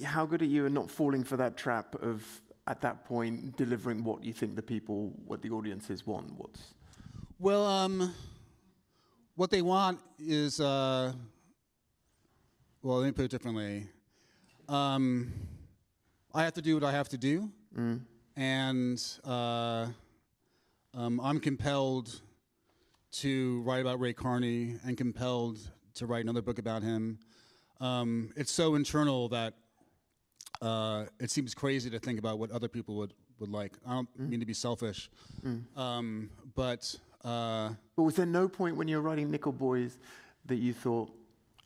how good are you at not falling for that trap of, at that point, delivering what you think what the audiences want? Well, what they want is, well, let me put it differently. I have to do what I have to do, and I'm compelled to write about Ray Carney and compelled to write another book about him. It's so internal that it seems crazy to think about what other people would like. I don't mean to be selfish, but was there no point when you were writing Nickel Boys that you thought,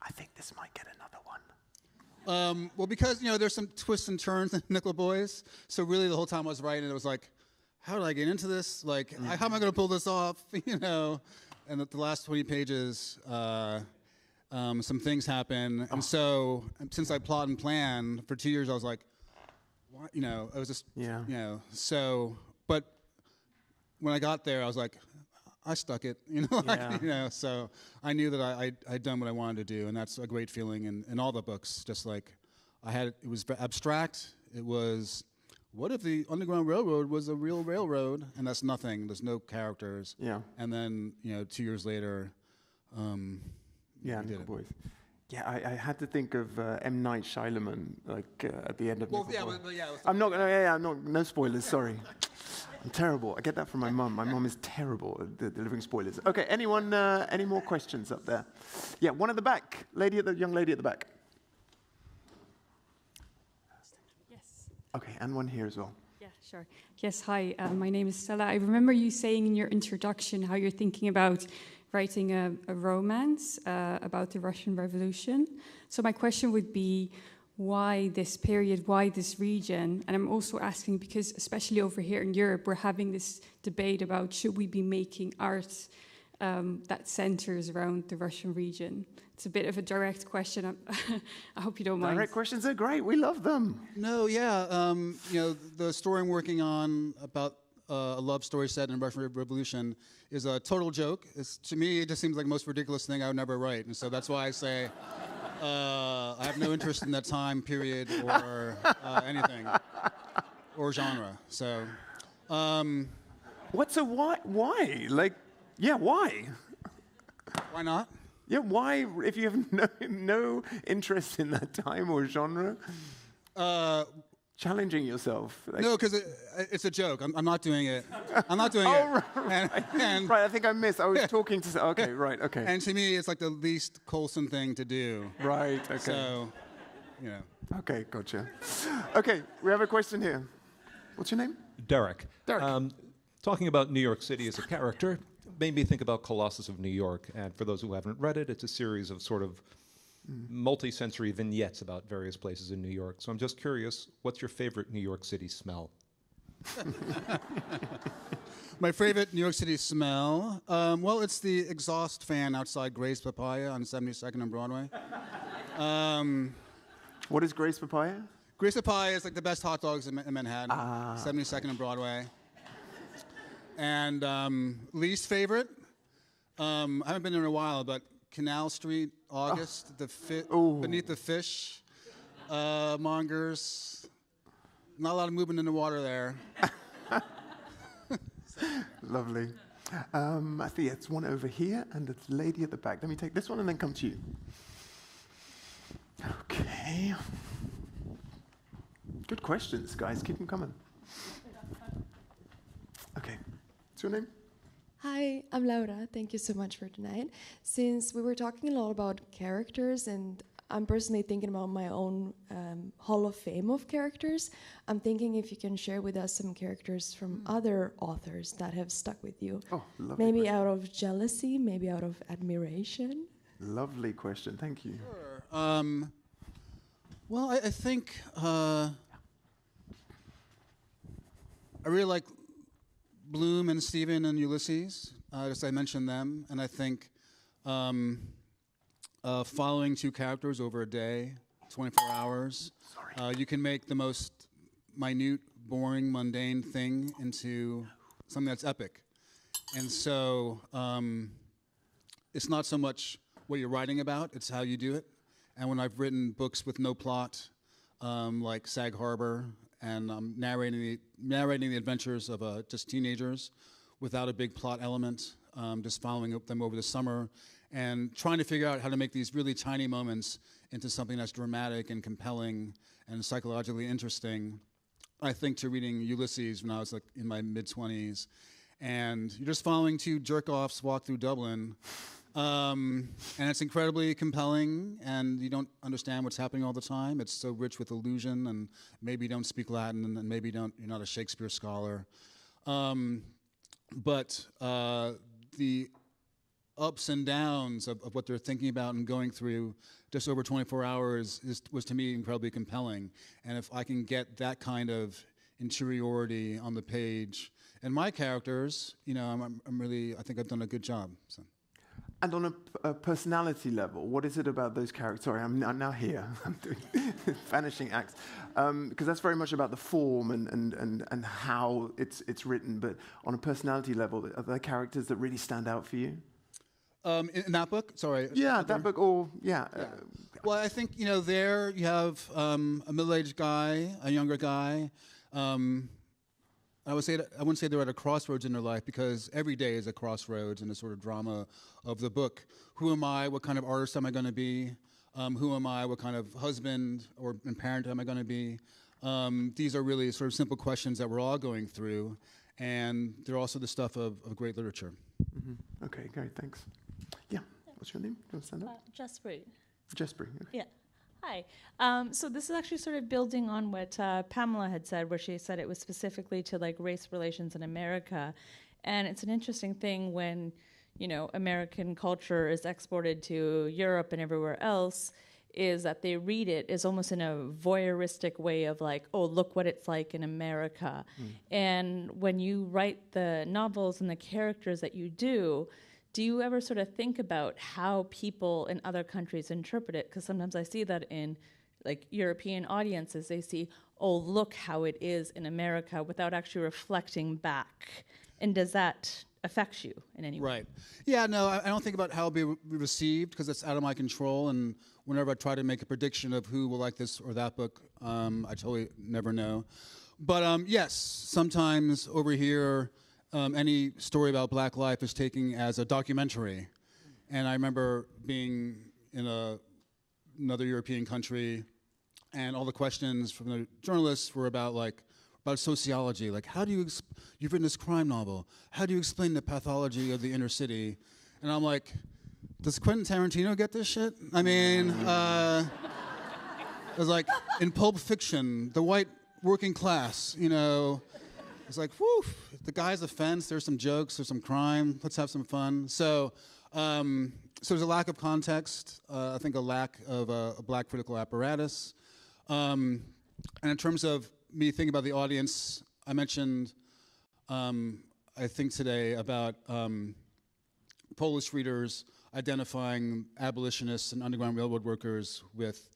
I think this might get another one? Well, because there's some twists and turns in Nickel Boys, so really the whole time I was writing, it was like, how did I get into this? Like, how am I going to pull this off? And at the last 20 pages, some things happen. And so, since I plot and plan for 2 years, I was like, what? I was just, so, but when I got there, I was like, I stuck it, so I knew that I'd done what I wanted to do, and that's a great feeling in all the books. Just like it was abstract. It was, what if the Underground Railroad was a real railroad? And that's nothing. There's no characters. Yeah. And then 2 years later, Nickel Boys. Yeah, I had to think of M. Night Shyamalan, at the end of Nickel Boys. I'm not gonna. No spoilers. Sorry. I'm terrible. I get that from my mum. My mum is terrible at delivering spoilers. Okay, anyone? Any more questions up there? Yeah, one at the back. Young lady at the back. Yes. Okay, and one here as well. Yeah, sure. Yes, hi. My name is Stella. I remember you saying in your introduction how you're thinking about writing a romance about the Russian Revolution. So my question would be, why this period, why this region? And I'm also asking because, especially over here in Europe, we're having this debate about should we be making art that centers around the Russian region. It's a bit of a direct question. I hope you don't mind. Direct questions are great. We love them. No, yeah. The story I'm working on about a love story set in the Russian Revolution is a total joke. To me, it just seems like the most ridiculous thing I would never write. And so that's why I say I have no interest in that time period or anything or genre. So, what's a why? Why? Why? Why not? Yeah, why? If you have no interest in that time or genre, challenging yourself. Like, No, because it's a joke. I'm not doing it. I'm not doing it. Right, I think I missed. I was talking to... Okay, right, okay. And to me, it's like the least Colson thing to do. Right, okay. So, you know. Okay, gotcha. Okay, we have a question here. What's your name? Derek. Derek. Talking about New York City as a character made me think about Colossus of New York. And for those who haven't read it, it's a series of sort of multi-sensory vignettes about various places in New York. So I'm just curious, what's your favorite New York City smell? My favorite New York City smell? Well, it's the exhaust fan outside Gray's Papaya on 72nd and Broadway. What is Gray's Papaya? Gray's Papaya is like the best hot dogs in Manhattan, 72nd and Broadway. And least favorite? I haven't been there in a while, but Canal Street, August, beneath the fish mongers. Not a lot of movement in the water there. Lovely. I think it's one over here, and it's the lady at the back. Let me take this one and then come to you. Okay. Good questions, guys. Keep them coming. Okay. What's your name? Hi, I'm Laura. Thank you so much for tonight. Since we were talking a lot about characters, and I'm personally thinking about my own Hall of Fame of characters, I'm thinking if you can share with us some characters from other authors that have stuck with you. Oh, lovely. Maybe out of jealousy, maybe out of admiration. Lovely question. Thank you. Sure. Well, I think I really like Bloom and Stephen and Ulysses, as I mentioned them, and I think following two characters over a day, 24 hours, you can make the most minute, boring, mundane thing into something that's epic. And so it's not so much what you're writing about, it's how you do it. And when I've written books with no plot, like Sag Harbor, and I'm narrating the adventures of just teenagers without a big plot element, just following them over the summer and trying to figure out how to make these really tiny moments into something that's dramatic and compelling and psychologically interesting. I think to reading Ulysses when I was like in my mid-20s, and you're just following two jerk-offs walk through Dublin, and it's incredibly compelling, and you don't understand what's happening all the time. It's so rich with illusion, and maybe you don't speak Latin, and maybe you're not a Shakespeare scholar. But the ups and downs of what they're thinking about and going through just over 24 hours was to me incredibly compelling. And if I can get that kind of interiority on the page, and my characters, I think I've done a good job. So. And on a personality level, what is it about those characters? Sorry, I'm now here. I'm doing vanishing acts. Because that's very much about the form and how it's written. But on a personality level, are there characters that really stand out for you? In that book? Sorry. Yeah, that book, or, yeah. Well, I think, there you have a middle-aged guy, a younger guy. I wouldn't say they're at a crossroads in their life, because every day is a crossroads in the sort of drama of the book. Who am I? What kind of artist am I going to be? Who am I? What kind of husband and parent am I going to be? These are really sort of simple questions that we're all going through, and they're also the stuff of great literature. Mm-hmm. Okay, great, thanks. Yeah, what's your name? Do you want to stand up? Jesprit. Jesprit, okay. Yeah. Hi. So this is actually sort of building on what Pamela had said, where she said it was specifically to like race relations in America. And it's an interesting thing when, American culture is exported to Europe and everywhere else, is that they read it is almost in a voyeuristic way of like, oh, look what it's like in America. And when you write the novels and the characters that you do you ever sort of think about how people in other countries interpret it? Because sometimes I see that in like European audiences, they see, oh, look how it is in America, without actually reflecting back. And does that affect you in any way? Right. Yeah, no, I don't think about how it'll be received, because it's out of my control. And whenever I try to make a prediction of who will like this or that book, I totally never know. But yes, sometimes over here, any story about Black life is taken as a documentary. And I remember being in another European country and all the questions from the journalists were about sociology. Like, how do you, you've written this crime novel, how do you explain the pathology of the inner city? And I'm like, does Quentin Tarantino get this shit? I mean, it was like, in Pulp Fiction, the white working class, you know, it's like, whew, the guy's a fence, there's some jokes, there's some crime, let's have some fun. So there's a lack of context, I think a lack of a black critical apparatus. And in terms of me thinking about the audience, I mentioned, I think today about Polish readers identifying abolitionists and Underground Railroad workers with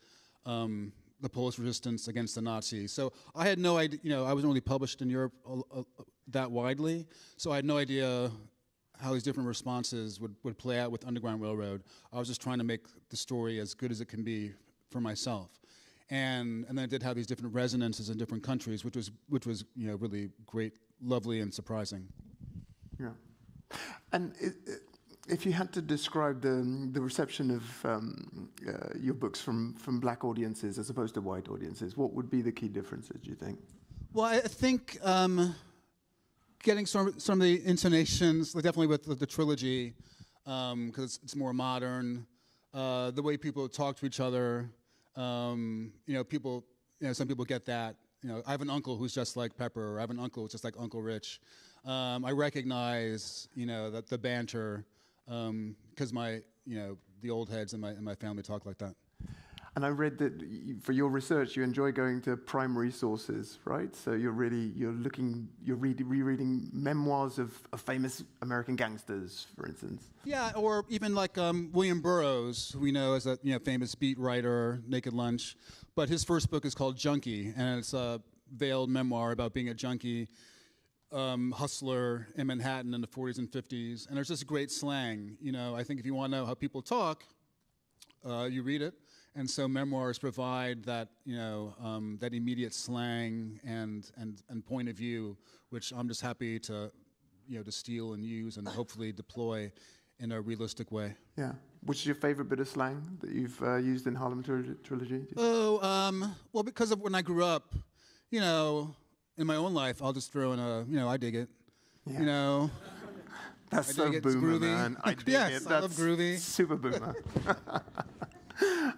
the Polish resistance against the Nazis. So I had no idea, you know, I wasn't really published in Europe that widely, so I had no idea how these different responses would play out with Underground Railroad. I was just trying to make the story as good as it can be for myself. And then it did have these different resonances in different countries, which was you know, really great, lovely, and surprising. Yeah. And if you had to describe the reception of your books from black audiences as opposed to white audiences, what would be the key differences, do you think? Well, I think getting some of the intonations, definitely with the trilogy, because it's more modern, the way people talk to each other, you know, some people get that. You know, I have an uncle who's just like Pepper, or I have an uncle who's just like Uncle Rich. I recognize, you know, that the banter, because the old heads in my family talk like that. And I read that for your research, you enjoy going to primary sources, right? So you're rereading memoirs of famous American gangsters, for instance. Yeah, or even like William Burroughs, who we know as a famous beat writer, Naked Lunch. But his first book is called Junkie, and it's a veiled memoir about being a junkie hustler in Manhattan in the 40s and 50s. And there's just great slang. You know, I think if you want to know how people talk, you read it. And so memoirs provide that, you know, that immediate slang and point of view, which I'm just happy to, you know, to steal and use and hopefully deploy in a realistic way. Yeah. Which is your favorite bit of slang that you've used in Harlem Trilogy? Well, because of when I grew up, you know, in my own life, I'll just throw in I dig it. Yeah. You know. That's so boomer, man. I dig yes, it. That's I love groovy. Super boomer.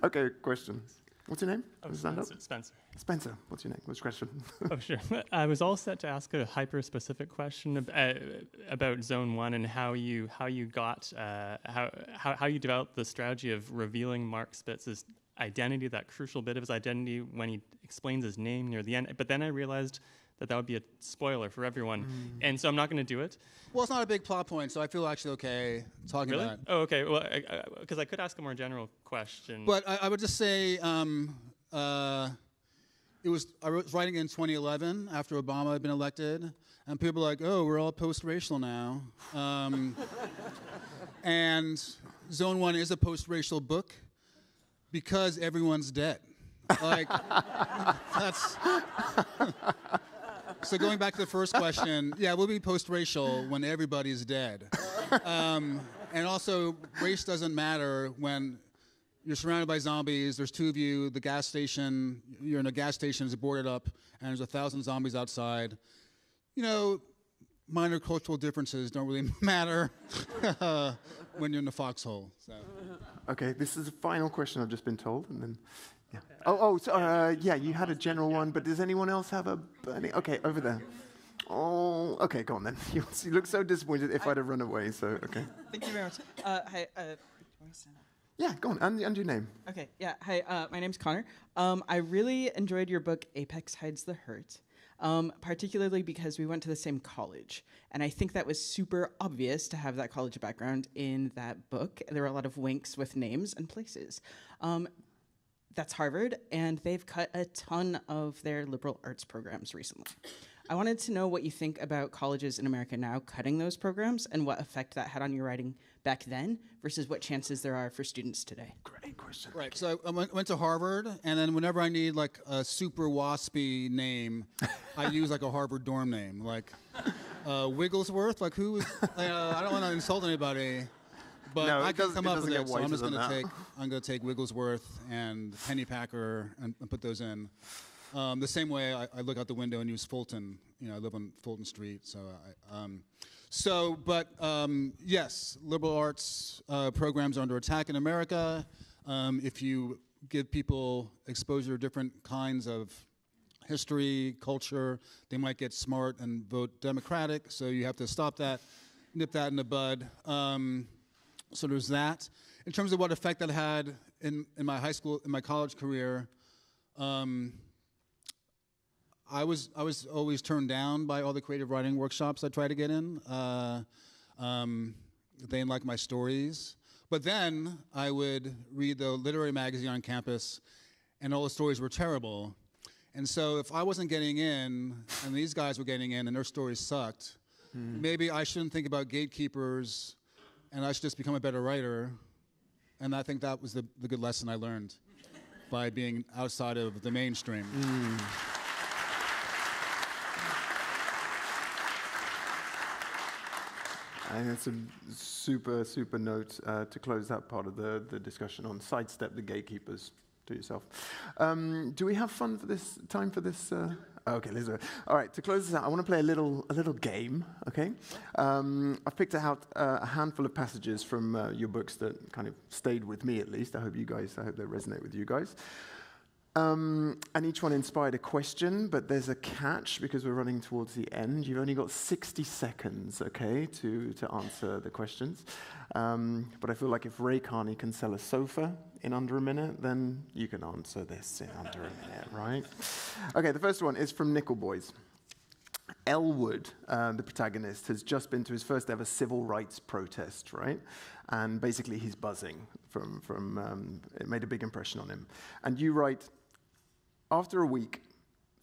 Okay, questions. What's your name? Spencer. Spencer, what's your name? What's your question? Oh, sure. I was all set to ask a hyper-specific question about Zone 1 and how you got how you developed the strategy of revealing Mark Spitz's identity, that crucial bit of his identity when he explains his name near the end. But then I realized that would be a spoiler for everyone, and so I'm not going to do it. Well, it's not a big plot point, so I feel actually okay talking about it. Oh, okay. Well, because I could ask a more general question. But I would just say I was writing in 2011 after Obama had been elected, and people were like, "Oh, we're all post-racial now," and Zone 1 is a post-racial book because everyone's dead. Like that's. So going back to the first question, yeah, we'll be post-racial when everybody's dead. And also, race doesn't matter when you're surrounded by zombies, there's two of you, you're in a gas station, it's boarded up, and there's 1,000 zombies outside. You know, minor cultural differences don't really matter when you're in the foxhole. So. Okay, this is the final question I've just been told, and then... Yeah. Yeah, you had a general one, but does anyone else have a burning? Okay, over there. Oh, okay, go on then. You look so disappointed if I'd have run away, so, okay. Thank you very much. Hi, yeah, go on, and your name. Okay, yeah, hi, my name's Connor. I really enjoyed your book, Apex Hides the Hurt, particularly because we went to the same college. And I think that was super obvious to have that college background in that book. There were a lot of winks with names and places. That's Harvard, and they've cut a ton of their liberal arts programs recently. I wanted to know what you think about colleges in America now cutting those programs and what effect that had on your writing back then versus what chances there are for students today. Great question. Right, so I went to Harvard, and then whenever I need like a super waspy name, I use like a Harvard dorm name, like Wigglesworth, like who is, I don't want to insult anybody, But No, I it can doesn't- come it up with doesn't get it, so I'm wiser just than going to that. take I'm going to take Wigglesworth and Pennypacker and put those in. The same way I look out the window and use Fulton. You know, I live on Fulton Street, so yes, liberal arts programs are under attack in America. If you give people exposure to different kinds of history, culture, they might get smart and vote Democratic. So you have to stop that, nip that in the bud. So there's that. In terms of what effect that had in my high school, in my college career, I was always turned down by all the creative writing workshops I tried to get in. They didn't like my stories. But then I would read the literary magazine on campus, and all the stories were terrible. And so if I wasn't getting in, and these guys were getting in, and their stories sucked, maybe I shouldn't think about gatekeepers, and I should just become a better writer. And I think that was the good lesson I learned by being outside of the mainstream. I think it's a super note to close that part of the discussion on sidestep the gatekeepers to yourself. Do we have fun for this time for this? Okay, let's do it. All right, to close this out, I want to play a little game. Okay, I've picked out a handful of passages from your books that kind of stayed with me at least. I hope they resonate with you guys. And each one inspired a question, but there's a catch because we're running towards the end. You've only got 60 seconds, okay, to answer the questions. But I feel like if Ray Carney can sell a sofa in under a minute, then you can answer this in under a minute, right? Okay, the first one is from Nickel Boys. Elwood, the protagonist, has just been to his first ever civil rights protest, right? And basically he's buzzing from it made a big impression on him. And you write, after a week,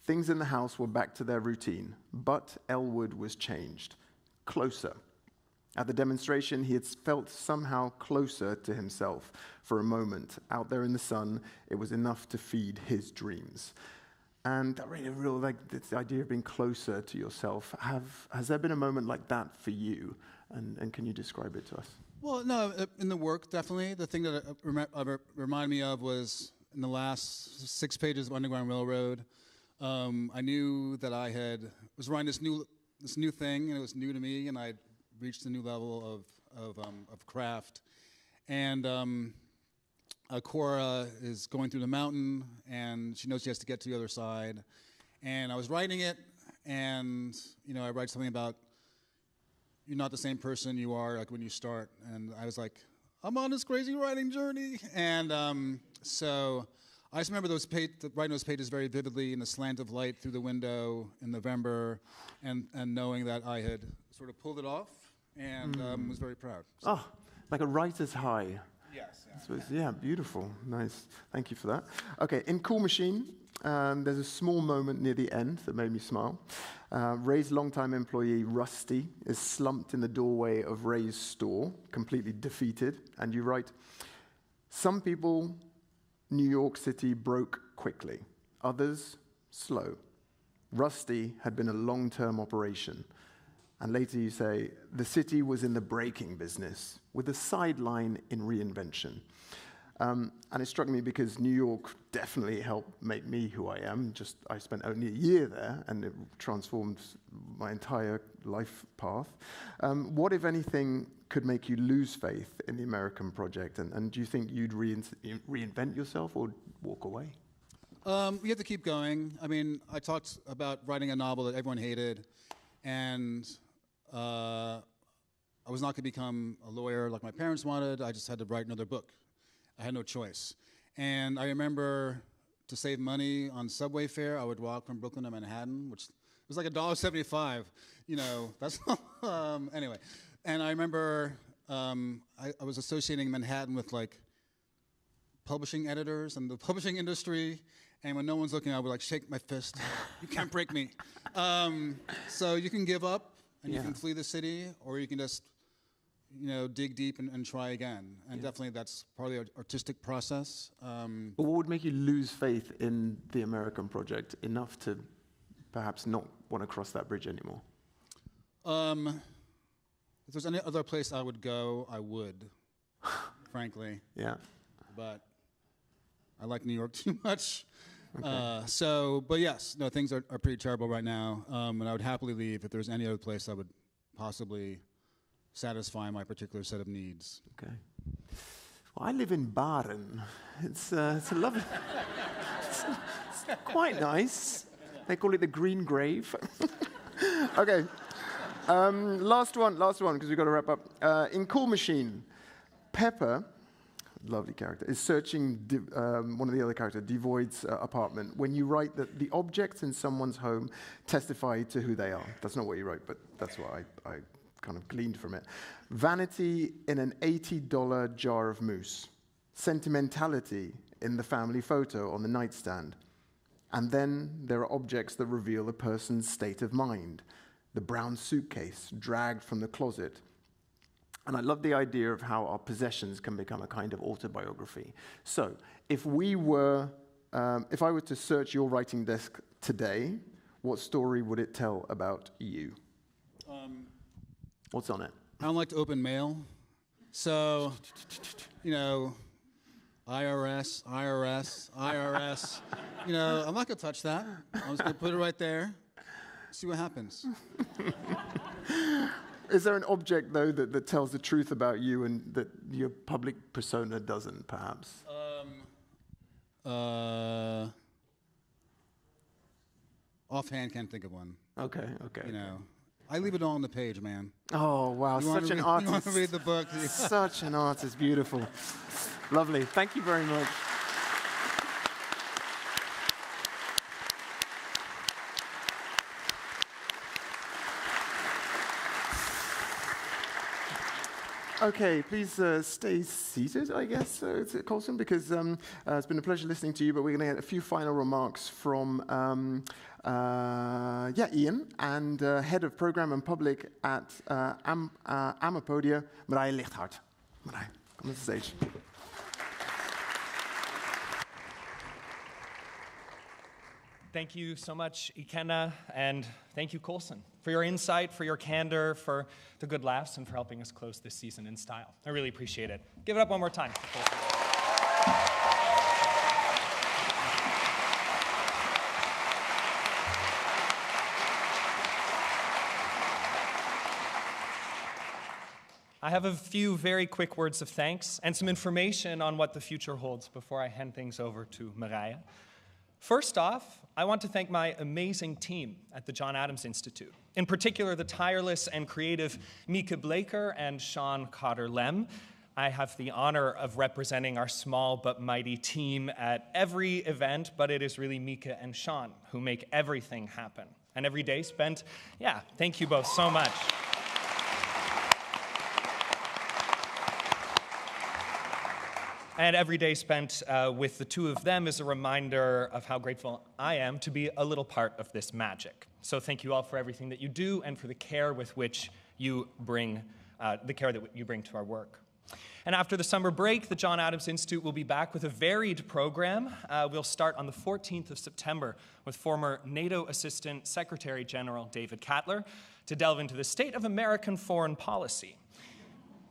things in the house were back to their routine, but Elwood was changed, closer. At the demonstration, he had felt somehow closer to himself for a moment. Out there in the sun, it was enough to feed his dreams. And I really like this idea of being closer to yourself. Has there been a moment like that for you? And can you describe it to us? Well, no, in the work, definitely. The thing that reminded me of was in the last 6 pages of Underground Railroad. I knew that I was writing this new thing, and it was new to me, and I reached a new level of craft. And Cora is going through the mountain, and she knows she has to get to the other side. And I was writing it, and I write something about you're not the same person you are like when you start. And I was like, I'm on this crazy writing journey. And so I just remember writing those pages very vividly in the slant of light through the window in November, and knowing that I had sort of pulled it off, and was very proud. So. Oh, like a writer's high. Yes. Yeah, beautiful. Nice. Thank you for that. Okay, in Cool Machine, there's a small moment near the end that made me smile. Ray's longtime employee, Rusty, is slumped in the doorway of Ray's store, completely defeated. And you write, some people, New York City broke quickly. Others, slow. Rusty had been a long-term operation. And later you say, the city was in the breaking business with a sideline in reinvention. And it struck me because New York definitely helped make me who I am. I spent only a year there, and it transformed my entire life path. What, if anything, could make you lose faith in the American project? And do you think you'd reinvent yourself or walk away? You have to keep going. I mean, I talked about writing a novel that everyone hated, and I was not going to become a lawyer like my parents wanted. I just had to write another book. I had no choice. And I remember to save money on subway fare, I would walk from Brooklyn to Manhattan, which was like $1.75. That's anyway. And I remember I was associating Manhattan with like publishing editors and the publishing industry. And when no one's looking, I would like shake my fist. You can't break me. So you can give up and you can flee the city, or you can just dig deep and try again. And definitely that's part of the artistic process. But what would make you lose faith in the American project enough to perhaps not want to cross that bridge anymore? If there's any other place I would go, I would. frankly. Yeah. But I like New York too much. Okay. But yes, no, things are pretty terrible right now. And I would happily leave if there's any other place that would possibly satisfy my particular set of needs. Okay. Well, I live in Baden. It's a lovely... it's quite nice. They call it the Green Grave. Okay. Last one, because we've got to wrap up. In Cool Machine, Pepper, lovely character, is searching one of the other characters, Devoid's apartment, when you write that the objects in someone's home testify to who they are. That's not what you wrote, but that's what I kind of gleaned from it. Vanity in an $80 jar of mousse. Sentimentality in the family photo on the nightstand. And then there are objects that reveal a person's state of mind. The brown suitcase dragged from the closet. And I love the idea of how our possessions can become a kind of autobiography. So, if I were to search your writing desk today, what story would it tell about you? What's on it? I don't like to open mail. So, IRS. I'm not going to touch that. I'm just going to put it right there. See what happens. Is there an object, though, that tells the truth about you and that your public persona doesn't, perhaps? Offhand, can't think of one. Okay. I leave it all on the page, man. Oh, wow, such an artist. You want to read the book? Such an artist, beautiful. Lovely, thank you very much. Okay, please stay seated, I guess, Colson, because it's been a pleasure listening to you, but we're going to get a few final remarks from Ian, and Head of Program and Public at Amapodia, Marije Lichthart. Marije, come to the stage. Thank you so much, Ikenna, and thank you, Colson, for your insight, for your candor, for the good laughs, and for helping us close this season in style. I really appreciate it. Give it up one more time. I have a few very quick words of thanks and some information on what the future holds before I hand things over to Marije. First off, I want to thank my amazing team at the John Adams Institute, in particular the tireless and creative Mieke Bleker and Sean Cotter-Lem. I have the honor of representing our small but mighty team at every event, but it is really Mieke and Sean who make everything happen. And every day spent, thank you both so much. And every day spent with the two of them is a reminder of how grateful I am to be a little part of this magic. So thank you all for everything that you do and for the care with which you bring, to our work. And after the summer break, the John Adams Institute will be back with a varied program. We'll start on the 14th of September with former NATO Assistant Secretary General David Cattler to delve into the state of American foreign policy.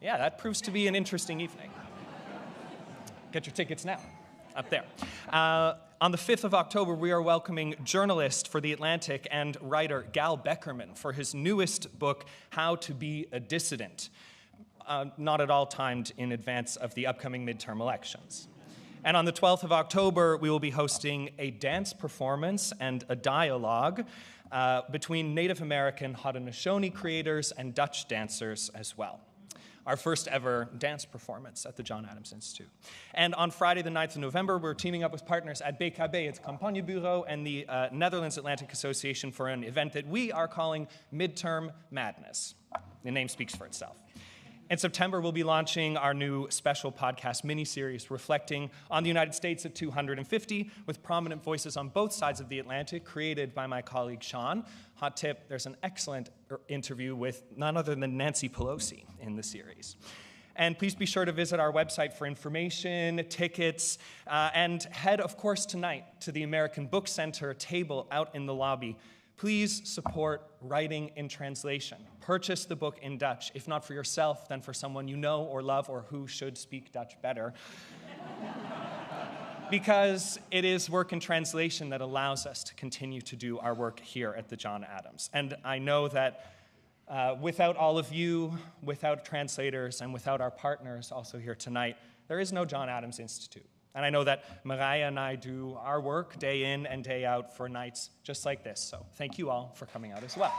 Yeah, that proves to be an interesting evening. Get your tickets now, up there. On the 5th of October, we are welcoming journalist for The Atlantic and writer Gal Beckerman for his newest book, How to Be a Dissident, not at all timed in advance of the upcoming midterm elections. And on the 12th of October, we will be hosting a dance performance and a dialogue between Native American Haudenosaunee creators and Dutch dancers as well. Our first ever dance performance at the John Adams Institute. And on Friday, the 9th of November, we're teaming up with partners at BKB, it's Campagnebureau, and the Netherlands Atlantic Association for an event that we are calling Midterm Madness. The name speaks for itself. In September, we'll be launching our new special podcast mini-series reflecting on the United States at 250 with prominent voices on both sides of the Atlantic, created by my colleague Sean. Hot tip, there's an excellent interview with none other than Nancy Pelosi in the series. And please be sure to visit our website for information, tickets, and head, of course, tonight to the American Book Center table out in the lobby. Please support writing in translation. Purchase the book in Dutch, if not for yourself, then for someone you know or love or who should speak Dutch better. Because it is work in translation that allows us to continue to do our work here at the John Adams. And I know that without all of you, without translators, and without our partners also here tonight, there is no John Adams Institute. And I know that Mariah and I do our work day in and day out for nights just like this. So thank you all for coming out as well.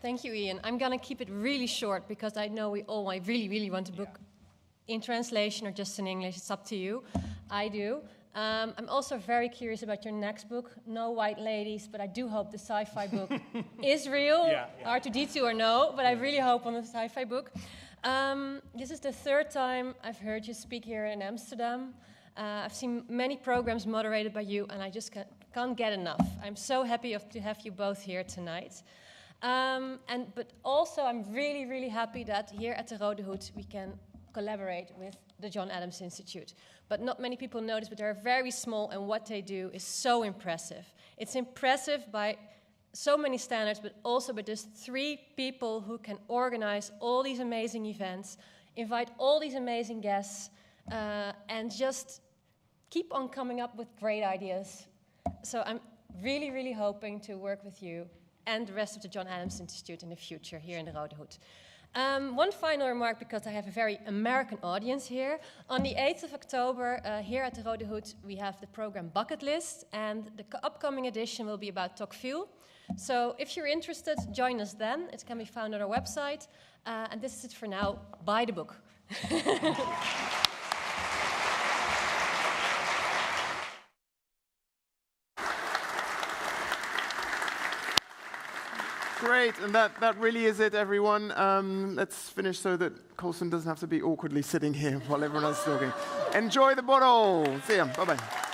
Thank you, Ian. I'm going to keep it really short because I know we all really, really want a book in translation or just in English. It's up to you. I do. I'm also very curious about your next book, No White Ladies, but I do hope the sci-fi book is real. R2-D2 or no, but I really hope on the sci-fi book. This is the third time I've heard you speak here in Amsterdam. I've seen many programs moderated by you, and I just can't get enough. I'm so happy to have you both here tonight. But also, I'm really, really happy that here at the Rode Hoed we can collaborate with the John Adams Institute. But not many people know this, but they're very small, and what they do is so impressive. It's impressive by so many standards, but also by just 3 people who can organize all these amazing events, invite all these amazing guests, and just keep on coming up with great ideas. So I'm really, really hoping to work with you and the rest of the John Adams Institute in the future here in the Rode Hoed. One final remark, because I have a very American audience here. On the 8th of October, here at the Rode Hoed, we have the program Bucket List, and the upcoming edition will be about Tocqueville. So if you're interested, join us then. It can be found on our website. And this is it for now. Buy the book. Great, and that really is it, everyone. Let's finish so that Colson doesn't have to be awkwardly sitting here while everyone else is talking. Enjoy the bottle. See ya. Bye-bye.